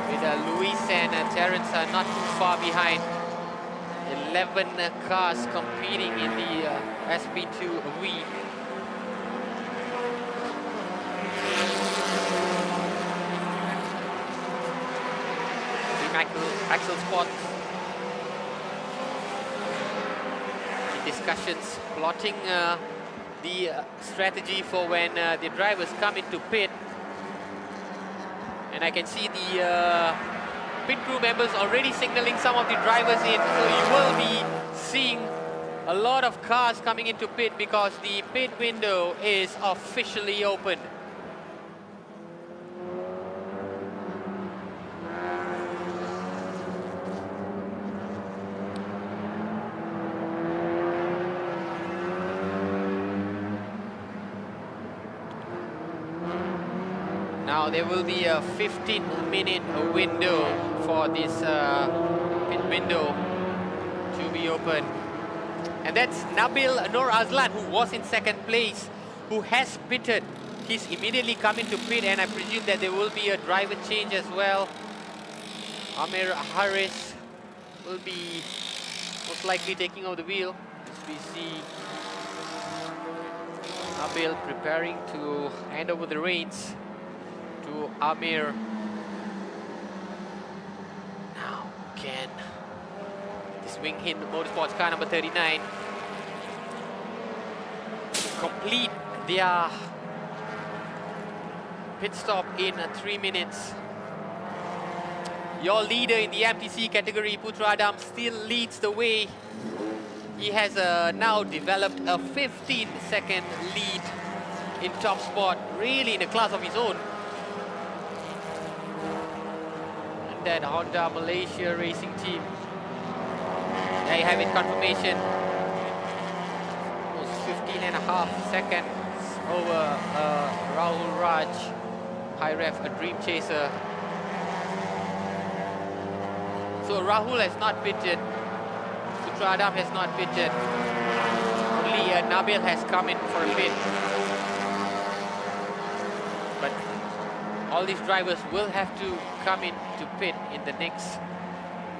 with Luis and Terence not too far behind. 11 cars competing in the SP2V. The Axel Sport discussions, plotting the strategy for when the drivers come into pit. And I can see the pit crew members already signaling some of the drivers in, so you will be seeing a lot of cars coming into pit because the pit window is officially open. Now there will be a 15-minute window for this pit window to be open. And that's Nabil Nur Azlan, who was in second place, who has pitted. He's immediately come into pit, and I presume that there will be a driver change as well. Amir Harris will be most likely taking over the wheel. As we see Nabil preparing to hand over the reins to Amir. Now can this Wing Hin Motorsports car number 39 complete their pit stop in 3 minutes. Your leader in the MTC category, Putra Adam, still leads the way. He has now developed a 15-second lead in top spot, really in a class of his own. And that Honda Malaysia racing team. There you have it, confirmation. Almost 15.5 seconds over Rahul Raj, high ref, a dream chaser. So Rahul has not pitted, Putra Adam has not pitted, only Nabil has come in for a pit. But all these drivers will have to come in to pit in the next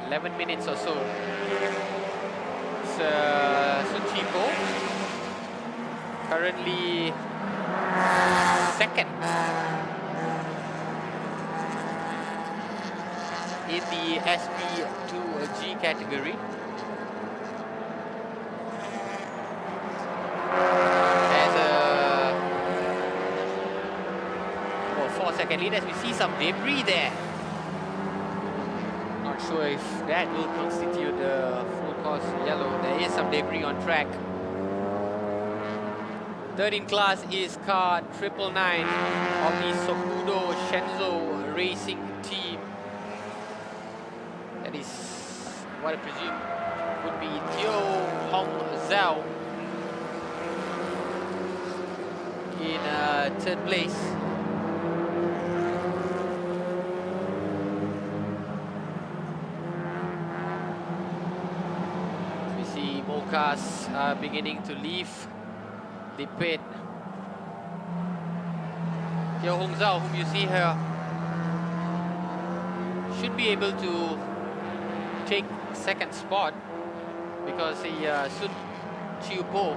11 minutes or so. It's Suchipo, currently second in the SP2 category. There's a 4-second lead as we see some debris there. Not sure if that will constitute a full course yellow. There is some debris on track. Third in class is car 999 of the Sokudo Shenzhou Racing team. That is what I presume would be Teo Hong Zhao in third place. We see more cars beginning to leave the pit. Teo Hong Zhao, whom you see here, should be able to take second spot because Sun Chiu Po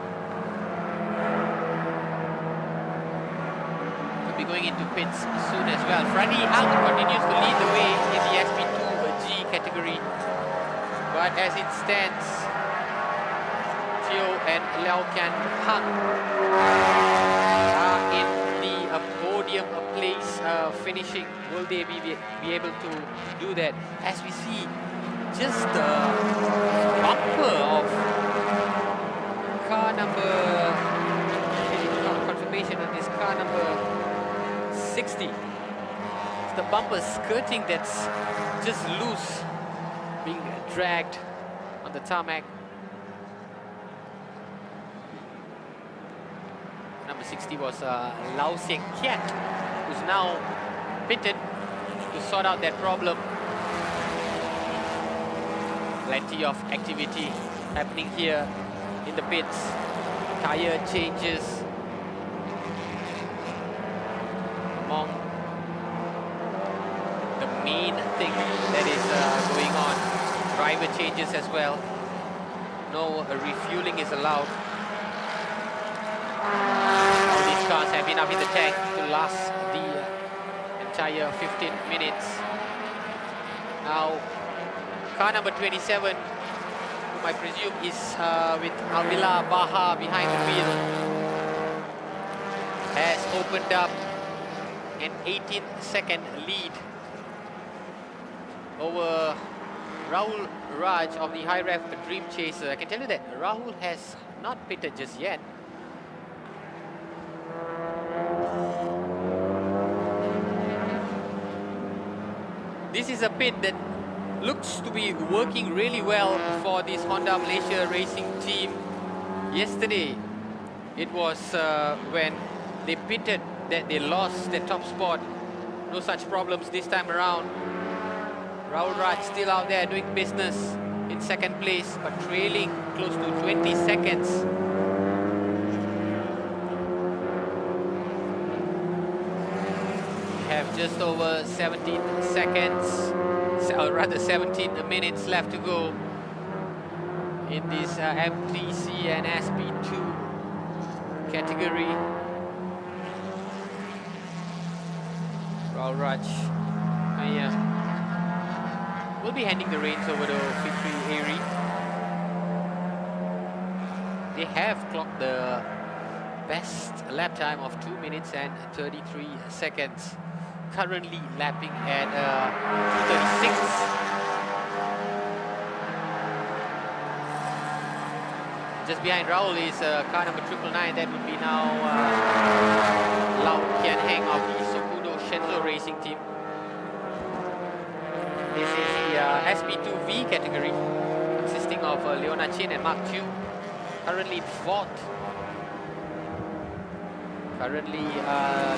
could be going into pits soon as well. Freddy Ang continues to lead the way in the SP2 category, but as it stands, Teo and Liao Kian Hang are in the podium place, finishing. Will they be able to do that? As we see just the bumper of car number, confirmation of this car number 60. It's the bumper skirting that's just loose, being dragged on the tarmac. Number 60 was Lau Sieng Kiat, who's now pitted to sort out that problem. Plenty of activity happening here in the pits. Tire changes among the main thing that is going on. Driver changes as well. No refueling is allowed. All these cars have enough in the tank to last the entire 15 minutes. Now, car number 27, whom I presume is with Alvila Baha behind the wheel, has opened up an 18-second lead. over Rahul Raj of the High Ref Dream Chaser. I can tell you that Rahul has not pitted just yet. This is a pit that looks to be working really well for this Honda Malaysia racing team. Yesterday, it was when they pitted that they lost their top spot. No such problems this time around. Rahul Raj still out there doing business in second place, but trailing close to 20 seconds. We have just over 17 seconds, or rather 17 minutes left to go in this MTC and SP2 category. Rahul Raj will be handing the reins over to Fitri Airy. They have clocked the best lap time of 2 minutes and 33 seconds. Currently lapping at 2:36. Just behind Rahul is car number 999. That would be now Lau Kian Heng of the Sokudo Shenzo Racing Team. This is the SP2V category, consisting of Leona Chin and Mark Chu. Currently in fourth. Currently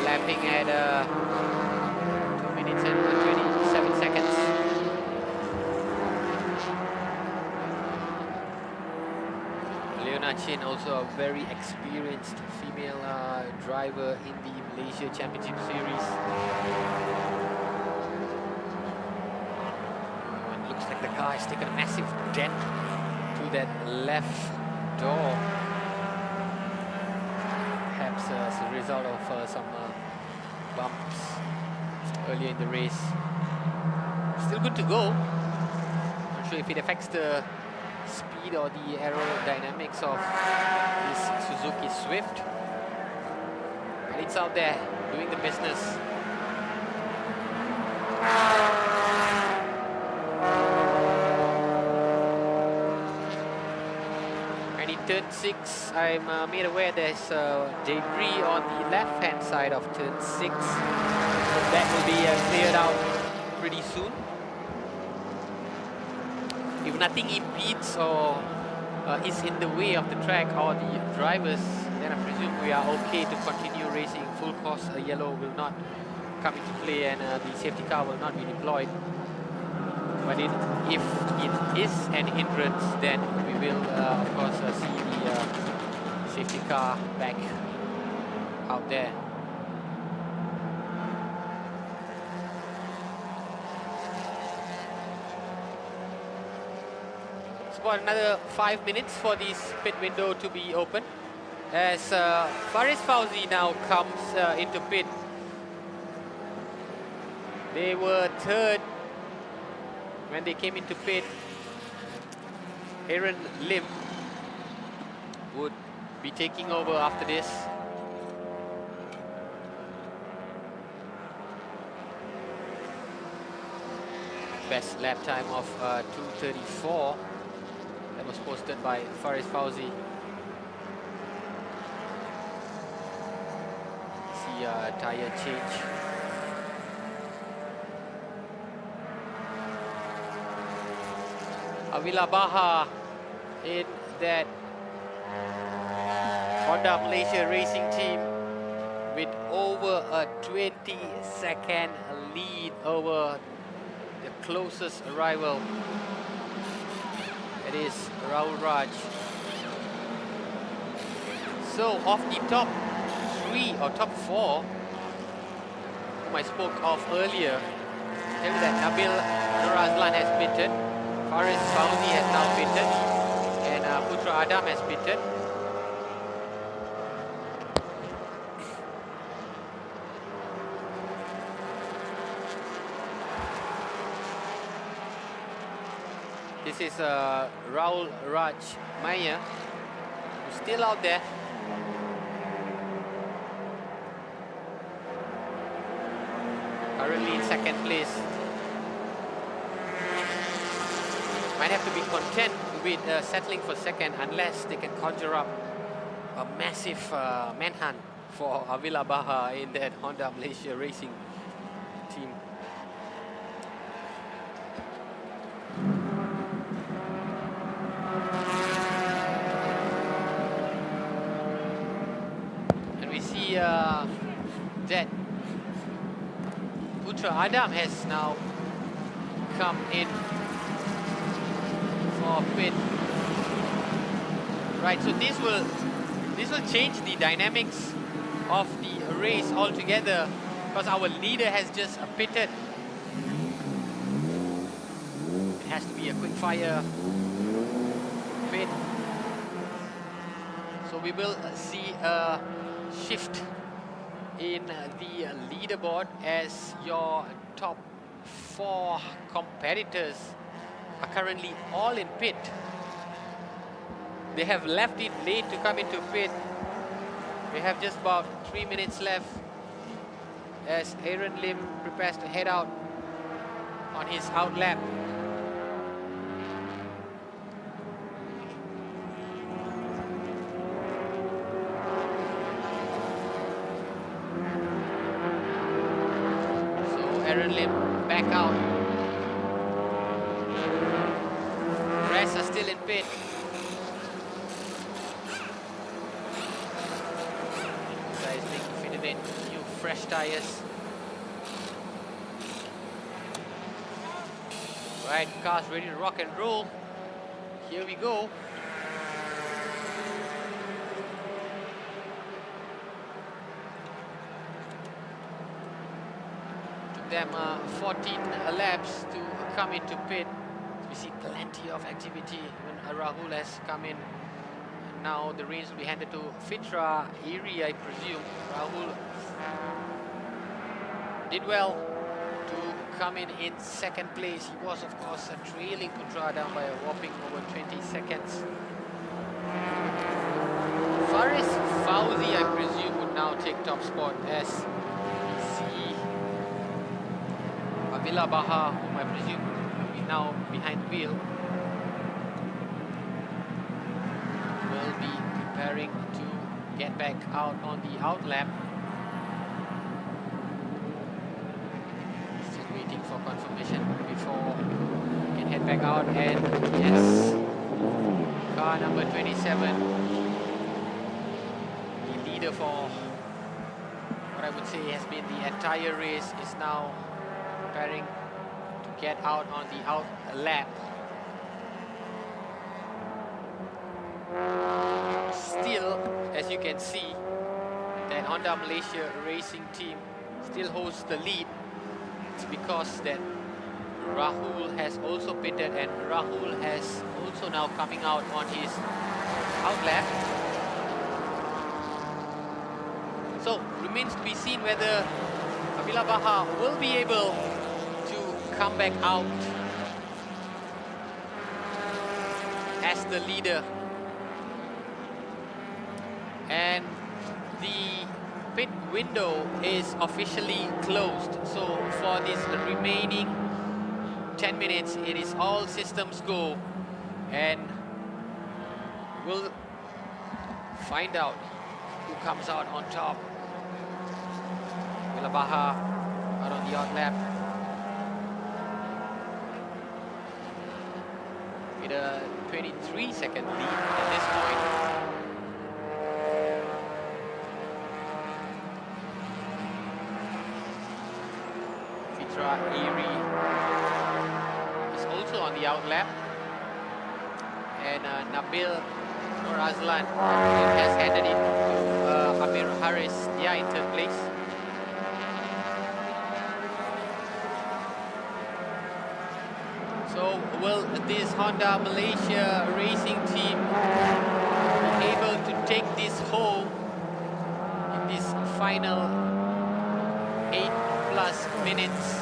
lapping at 2 minutes and 27 seconds. Leona Chin, also a very experienced female driver in the Malaysia Championship Series. It looks like the car has taken a massive dent to that left door. Perhaps as a result of some bumps earlier in the race. Still good to go. Not sure if it affects the speed or the aerodynamics of this Suzuki Swift. But it's out there doing the business. And in turn 6, I'm made aware there's debris on the left-hand side of turn 6. That will be cleared out pretty soon. If nothing impedes or is in the way of the track or the drivers, then I presume we are okay to continue racing. Full course yellow will not come into play and the safety car will not be deployed. But if it is an hindrance, then we will, of course, see the safety car back out there. It's about another 5 minutes for this pit window to be open. As Faris Fauzi now comes into pit. They were third when they came into pit. Aaron Lim would be taking over after this. Best lap time of 2:34. That was posted by Faris Fauzi. See a tire change. Avila Baha in that Honda Malaysia racing team with over a 20-second lead over the closest rival. It is Rahul Raj. So of the top 3 or top 4 whom I spoke of earlier, tell you that Nabil Nurazlan has pitted, Faris Fauzi has now pitted, and Putra Adam has pitted. This is Rahul Raj Maya, who's still out there. Currently in second place. have to be content with settling for second unless they can conjure up a massive manhunt for Avila Baha in that Honda Malaysia Racing team. And we see that Putra Adam has now come in for pit. Right, so this will change the dynamics of the race altogether because our leader has just pitted. It has to be a quick fire pit. So we will see a shift in the leaderboard as your top 4 competitors are currently all in pit. They have left it late to come into pit. We have just about 3 minutes left as Aaron Lim prepares to head out on his out lap. So Aaron Lim back out. The rest are still in pit. New fresh tires. Right, cars ready to rock and roll. Here we go. Took them 14 laps to come into pit. We see plenty of activity. Even Rahul has come in. Now the reins will be handed to Fitra Iri, I presume. Rahul did well to come in second place. He was, of course, trailing Putra down by a whopping over 20 seconds. Faris Fauzi, I presume, would now take top spot as we see Avila Baha, whom I presume will be now behind the wheel, will be preparing to get back out on the out lap. Still waiting for confirmation before we can head back out. And yes, car number 27, the leader for what I would say has been the entire race, is now preparing to get out on the out lap. Still, as you can see, that Honda Malaysia Racing team still holds the lead. It's because that Rahul has also pitted, and Rahul has also now coming out on his out lap. So remains to be seen whether Avila Baha will be able to come back out as the leader. And the pit window is officially closed. So for this remaining 10 minutes, it is all systems go. And we'll find out who comes out on top. Avila Baha out on the out lap with a 23-second lead at this point. Iri is also on the out lap, and Nabil Nur Azlan has handed it to Amir Haris, in third place. So will this Honda Malaysia Racing team be able to take this home in this final 8+ minutes?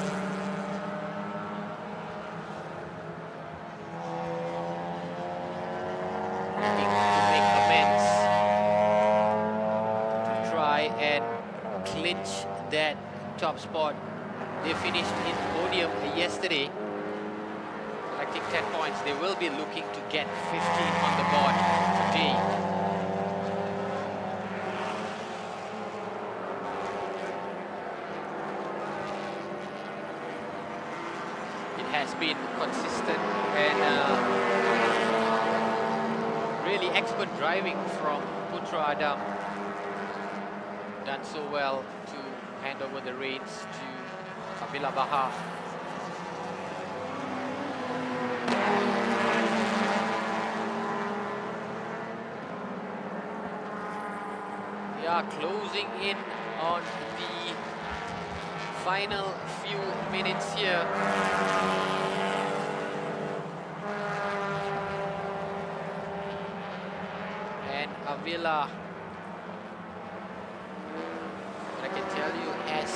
Looking to make amends, to try and clinch that top spot. They finished in podium yesterday. Like getting 10 points. They will be looking to get 15 on the board today. It has been consistent and really expert driving from Putra Adam. Done so well to hand over the reins to Abila Baha. They are closing in on the final few minutes here. And Avila, I can tell you, has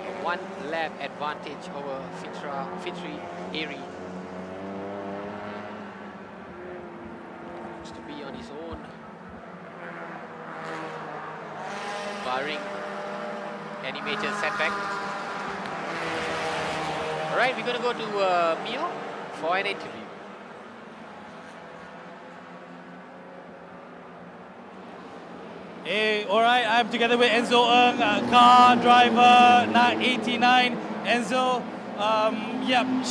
a 1 lap advantage over Fitri Eri. Looks to be on his own, barring any major setback. All right, we're going to go to Mio for an interview. Hey, all right, I'm together with Enzo Ng, car driver 89. Enzo,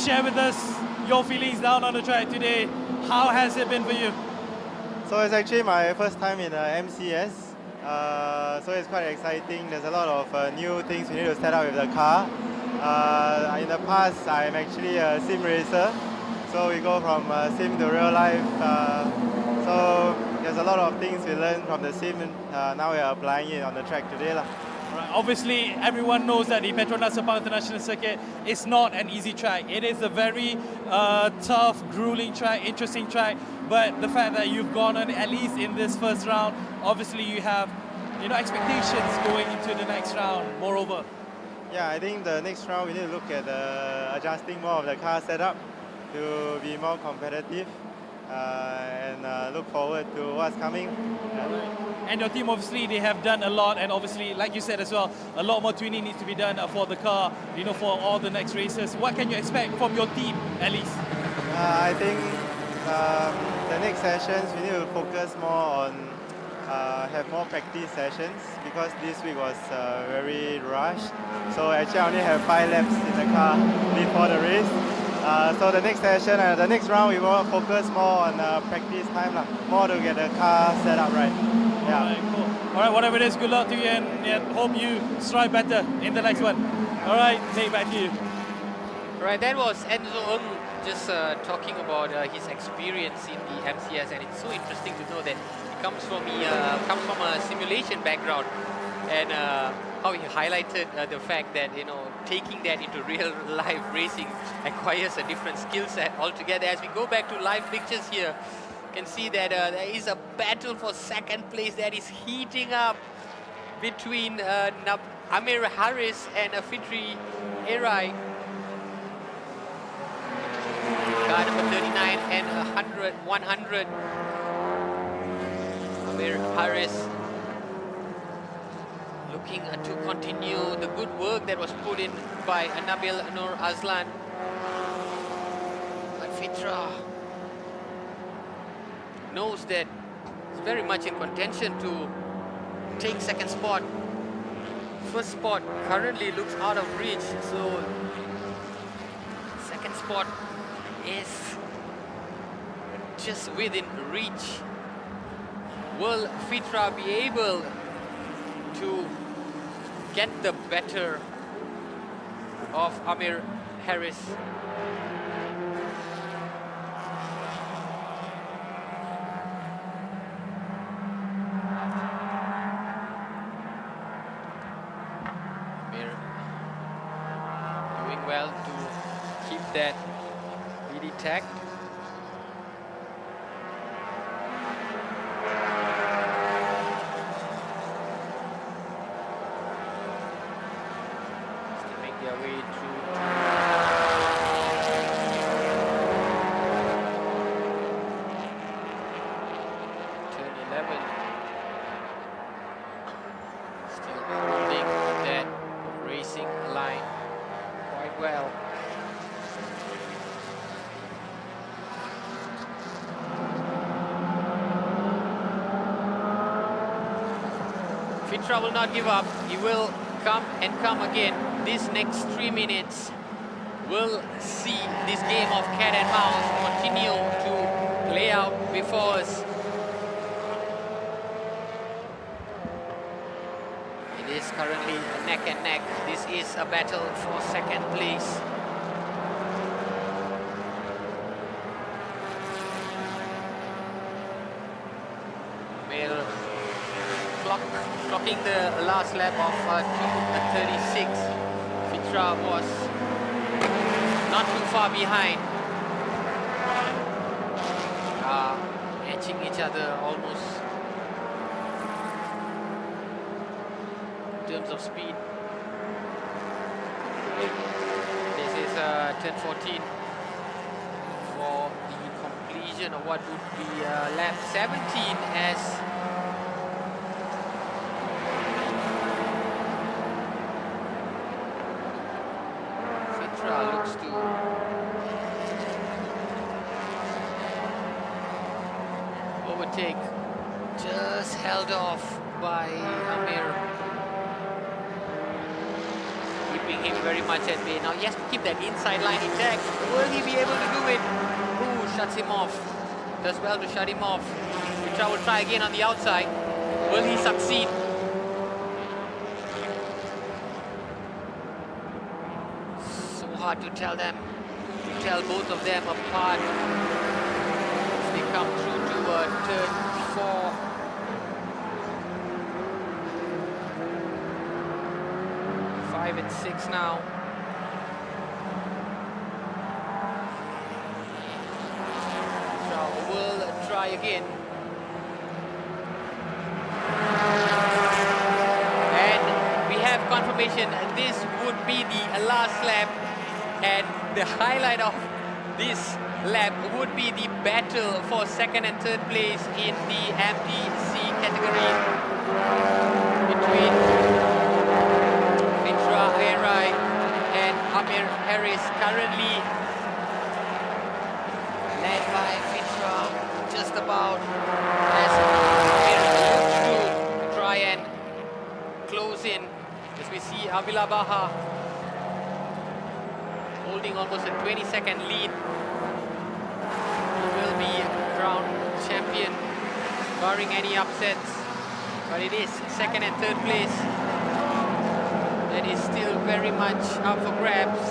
share with us your feelings down on the track today. How has it been for you? So it's actually my first time in MCS, so it's quite exciting. There's a lot of new things we need to set up with the car. In the past, I'm actually a sim racer, so we go from sim to real life. So there's a lot of things we learned from the sim. Now we are applying it on the track today. Right. Obviously, everyone knows that the Petronas Sepang International Circuit is not an easy track. It is a very tough, grueling track, interesting track. But the fact that you've gone on, at least in this first round, obviously you have, expectations going into the next round. Moreover, yeah, I think the next round we need to look at adjusting more of the car setup to be more competitive and look forward to what's coming. And your team, obviously, they have done a lot, and obviously, like you said as well, a lot more tuning needs to be done for the car, for all the next races. What can you expect from your team, at least? I think the next sessions we need to focus more on have more practice sessions, because this week was very rushed. So actually I only have 5 laps in the car before the race. So the next session, the next round, we will focus more on practice time, more to get the car set up right. Yeah. All right, cool. All right, whatever it is, good luck to you, and hope you strive better in the next one. All right, take back to you. All right, that was Enzo Ng just talking about his experience in the MCS, and it's so interesting to know that he comes from a simulation background, and how he highlighted the fact that taking that into real life racing acquires a different skill set altogether. As we go back to live pictures here, you can see that there is a battle for second place that is heating up between Amir Harris and Fitri Eri. Car number 39 and 100. Amir Harris looking to continue the good work that was put in by Nabil Nur Azlan. But Fitra knows that he's very much in contention to take second spot. First spot currently looks out of reach, so second spot is just within reach. Will Fitra be able to get the better of Amir Harris? Amir doing well to keep that lead intact. Their way through turn 11. Still holding that racing line quite well. Fitra will not give up. He will come and come again. This next 3 minutes will see this game of cat and mouse continue to play out before us. It is currently neck and neck. This is a battle for second place. We're clocking the last lap of 2:36. Fitra was not too far behind. Matching each other almost in terms of speed. This is turn 14 for the completion of what would be lap 17 as Fitra looks to overtake, just held off by Amir, keeping him very much at bay. Now he has to keep that inside line intact. Will he be able to do it? Ooh, shuts him off. Does well to shut him off. Fitra will try again on the outside. Will he succeed? So hard to tell them, to tell both of them apart. As they come through to turn 4. And 6 now. So we'll try again. And we have confirmation this would be the last lap, and the highlight of this lap would be the battle for second and third place in the MTC category between and Amir Harris, currently led by Fitra just about, as Amir looks to try and close in, as we see Avila Baha holding almost a 20-second lead. He will be crowned champion barring any upsets, but it is second and third place that is still very much up for grabs.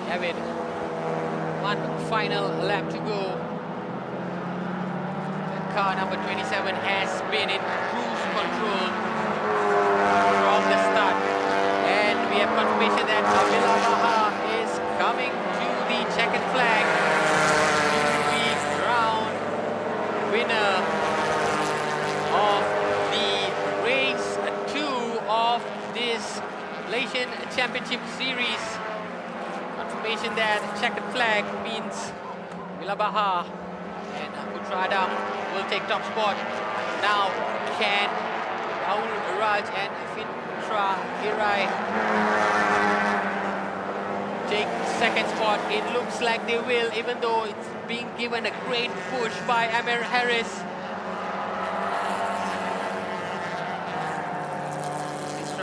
Have it. One final lap to go. And car number 27 has been in cruise control from the start. And we have confirmation that Avila Baha is coming to the checkered flag to be crowned winner of the race 2 of this Malaysian Championship Series. Confirmation that checkered flag means Avila Baha and Putra Adam will take top spot. Now can Rahul Raj and Fitra Irai take second spot? It looks like they will, even though it's being given a great push by Amir Harris.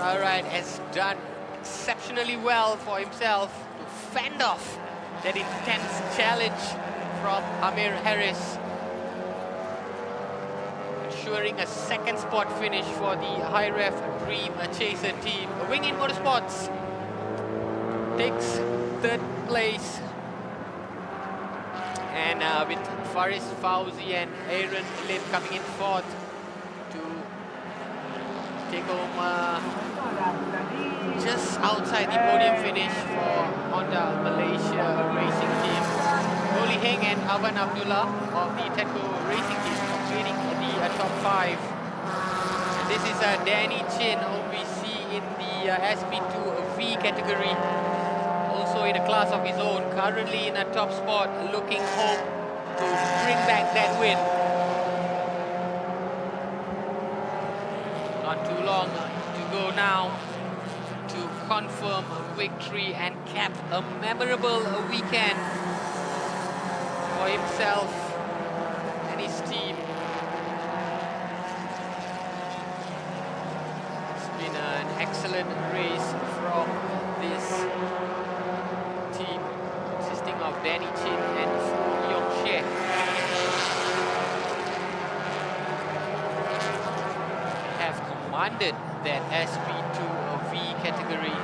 Alright, has done exceptionally well for himself to fend off that intense challenge from Amir Harris, ensuring a second spot finish for the High Ref Dream Chaser team. Wing In Motorsports takes third place, and with Faris Fauzi and Aaron Lim coming in fourth to take home just outside the podium finish for Honda Malaysia Racing Team. Goli Heng and Avan Abdullah of the Tedco Racing Team completing the top 5. And this is Danny Chin, whom we see in the SP2 V category, also in a class of his own, currently in a top spot, looking home to bring back that win. Not too long to go now to confirm victory and cap a memorable weekend for himself and his team. excellent race from this team consisting of Danny Chin and Fu Yong-she. Have commanded that SP2 V category.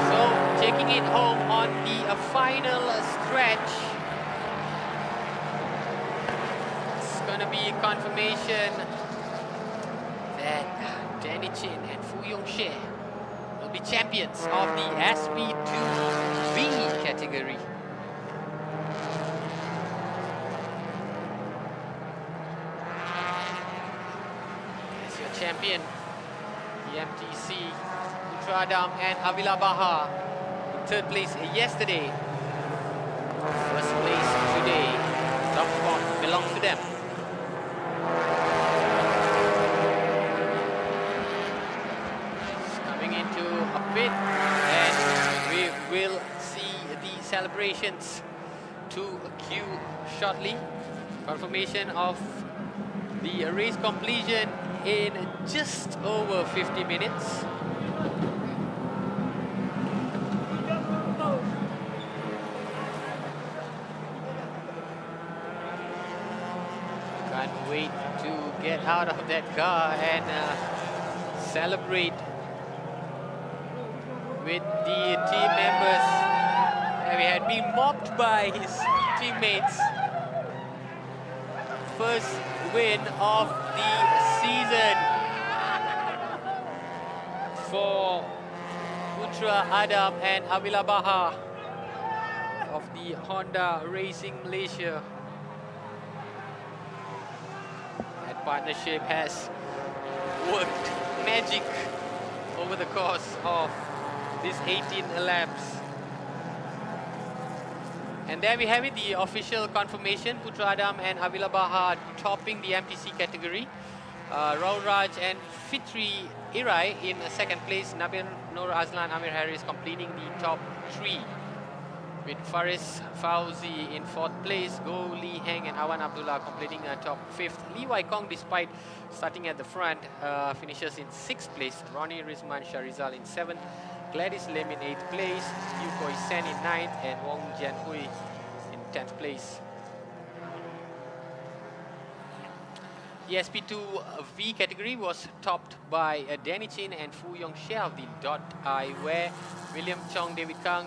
So taking it home on the final stretch. It's gonna be a confirmation that Danny Chin and Fu Yong-she will be champions of the SP2 V category. As your champion, the MTC, Putra Adam and Avila Baha, in third place yesterday, first place today. Top spot belongs to them. Coming into a pit, and we will see the celebrations to cue shortly. Confirmation of the race completion in just over 50 minutes. Can't wait to get out of that car and celebrate with the team members. We had been mocked by his teammates. First win of the season for Putra Adam and Avila Baha of the Honda Racing Malaysia. That partnership has worked magic over the course of these 18 laps. And there we have it, the official confirmation. Putra Adam and Avila Baha topping the MTC category. Raul Raj and Fitri Irai in second place. Nabil Nur Azlan, Amir Harris completing the top three, with Faris Fauzi in fourth place. Go Lee Heng and Awan Abdullah completing top fifth. Lee Wai Kong, despite starting at the front, finishes in sixth place. Ronnie Rizman Sharizal in seventh. Gladys Lim in 8th place, Yu Koi Sen in 9th, and Wong Jian Hui in 10th place. The SP2 V category was topped by Danny Chin and Fu Yong-she of the .I, where William Chong, David Kang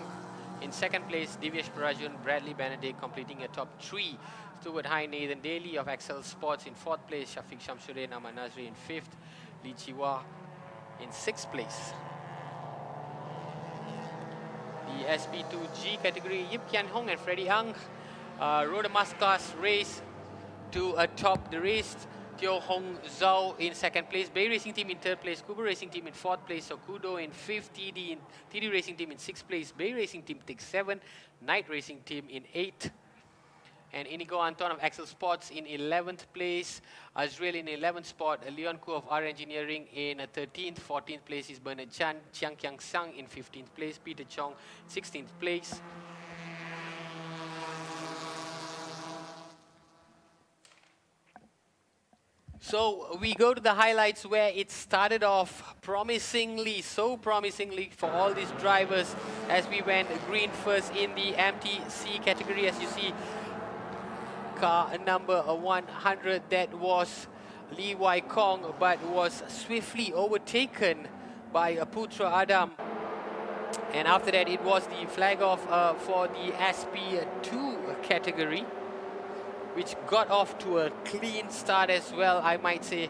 in second place, Divyesh Parajun, Bradley Benedict completing a top three. Stuart High, Nathan Daly of Excel Sports in fourth place, Shafiq Shamsuddin, Ahmad Nazri in fifth, Lee Chiwa in sixth place. The SP2G category, Yip Kian Hong and Freddie Ang rode a masterclass race to top the race. Teo Hong Zhao in second place, Bay Racing Team in third place, Kuba Racing Team in fourth place, Sokudo in fifth, TD Racing Team in sixth place, Bay Racing Team takes seventh, Night Racing Team in eighth, and Inigo Anton of Axel Sports in 11th place, Azrael in 11th spot, Leon Koo of R Engineering in 13th, 14th place is Bernard Chan, Chiang Kiang Sang in 15th place, Peter Chong 16th place. So we go to the highlights where it started off promisingly, so promisingly for all these drivers as we went green first in the MTC category. As you see, car number 100, that was Lee Wai Kong, but was swiftly overtaken by Putra Adam. And after that, it was the flag off for the SP2 category, which got off to a clean start as well, I might say.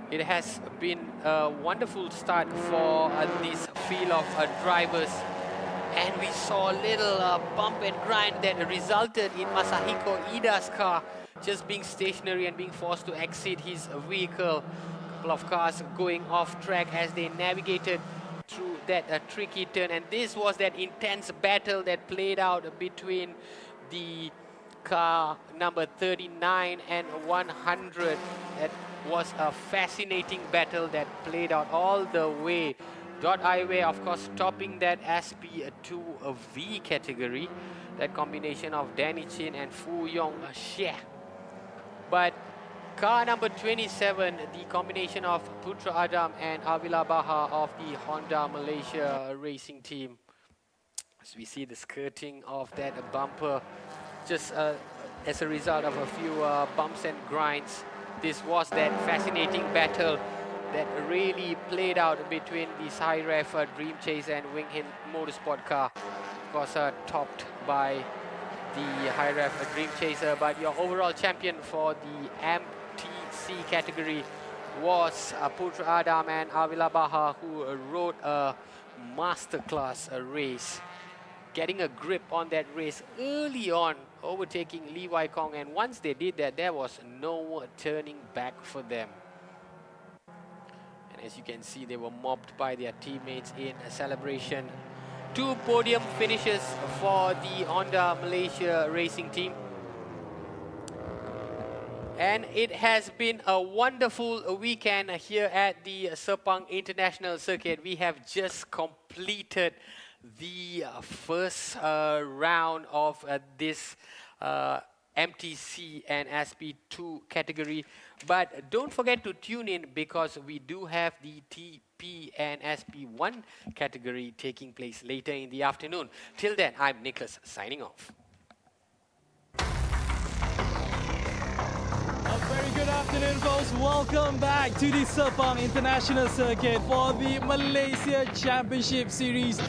It has been a wonderful start for this field of drivers. And we saw a little bump and grind that resulted in Masahiko Ida's car just being stationary and being forced to exit his vehicle. A couple of cars going off track as they navigated through that tricky turn. And this was that intense battle that played out between the car number 39 and 100. That was a fascinating battle that played out all the way. .I way, of course, topping that SP2 V category. That combination of Danny Chin and Fu Yong-she. But Car number 27, the combination of Putra Adam and Avila Baha of the Honda Malaysia racing team. As we see the skirting of that bumper, just as a result of a few bumps and grinds. This was that fascinating battle that really played out between the Cyref Dream Chase and Wing Hin Motorsport car. Of course, topped by the High-Ref Dream Chaser, but your overall champion for the MTC category was Putra Adam and Avila Baha, who rode a masterclass race, getting a grip on that race early on, overtaking Lee Wai Kong, and once they did that, there was no turning back for them. And as you can see, they were mobbed by their teammates in a celebration. 2 podium finishes for the Honda Malaysia racing team. And it has been a wonderful weekend here at the Sepang International Circuit. We have just completed the first round of this MTC and SP2 category. But don't forget to tune in, because we do have the TP and SP1 category taking place later in the afternoon. Till then, I'm Nicholas signing off. A very good afternoon, folks. Welcome back to the Sepang International Circuit for the Malaysia Championship Series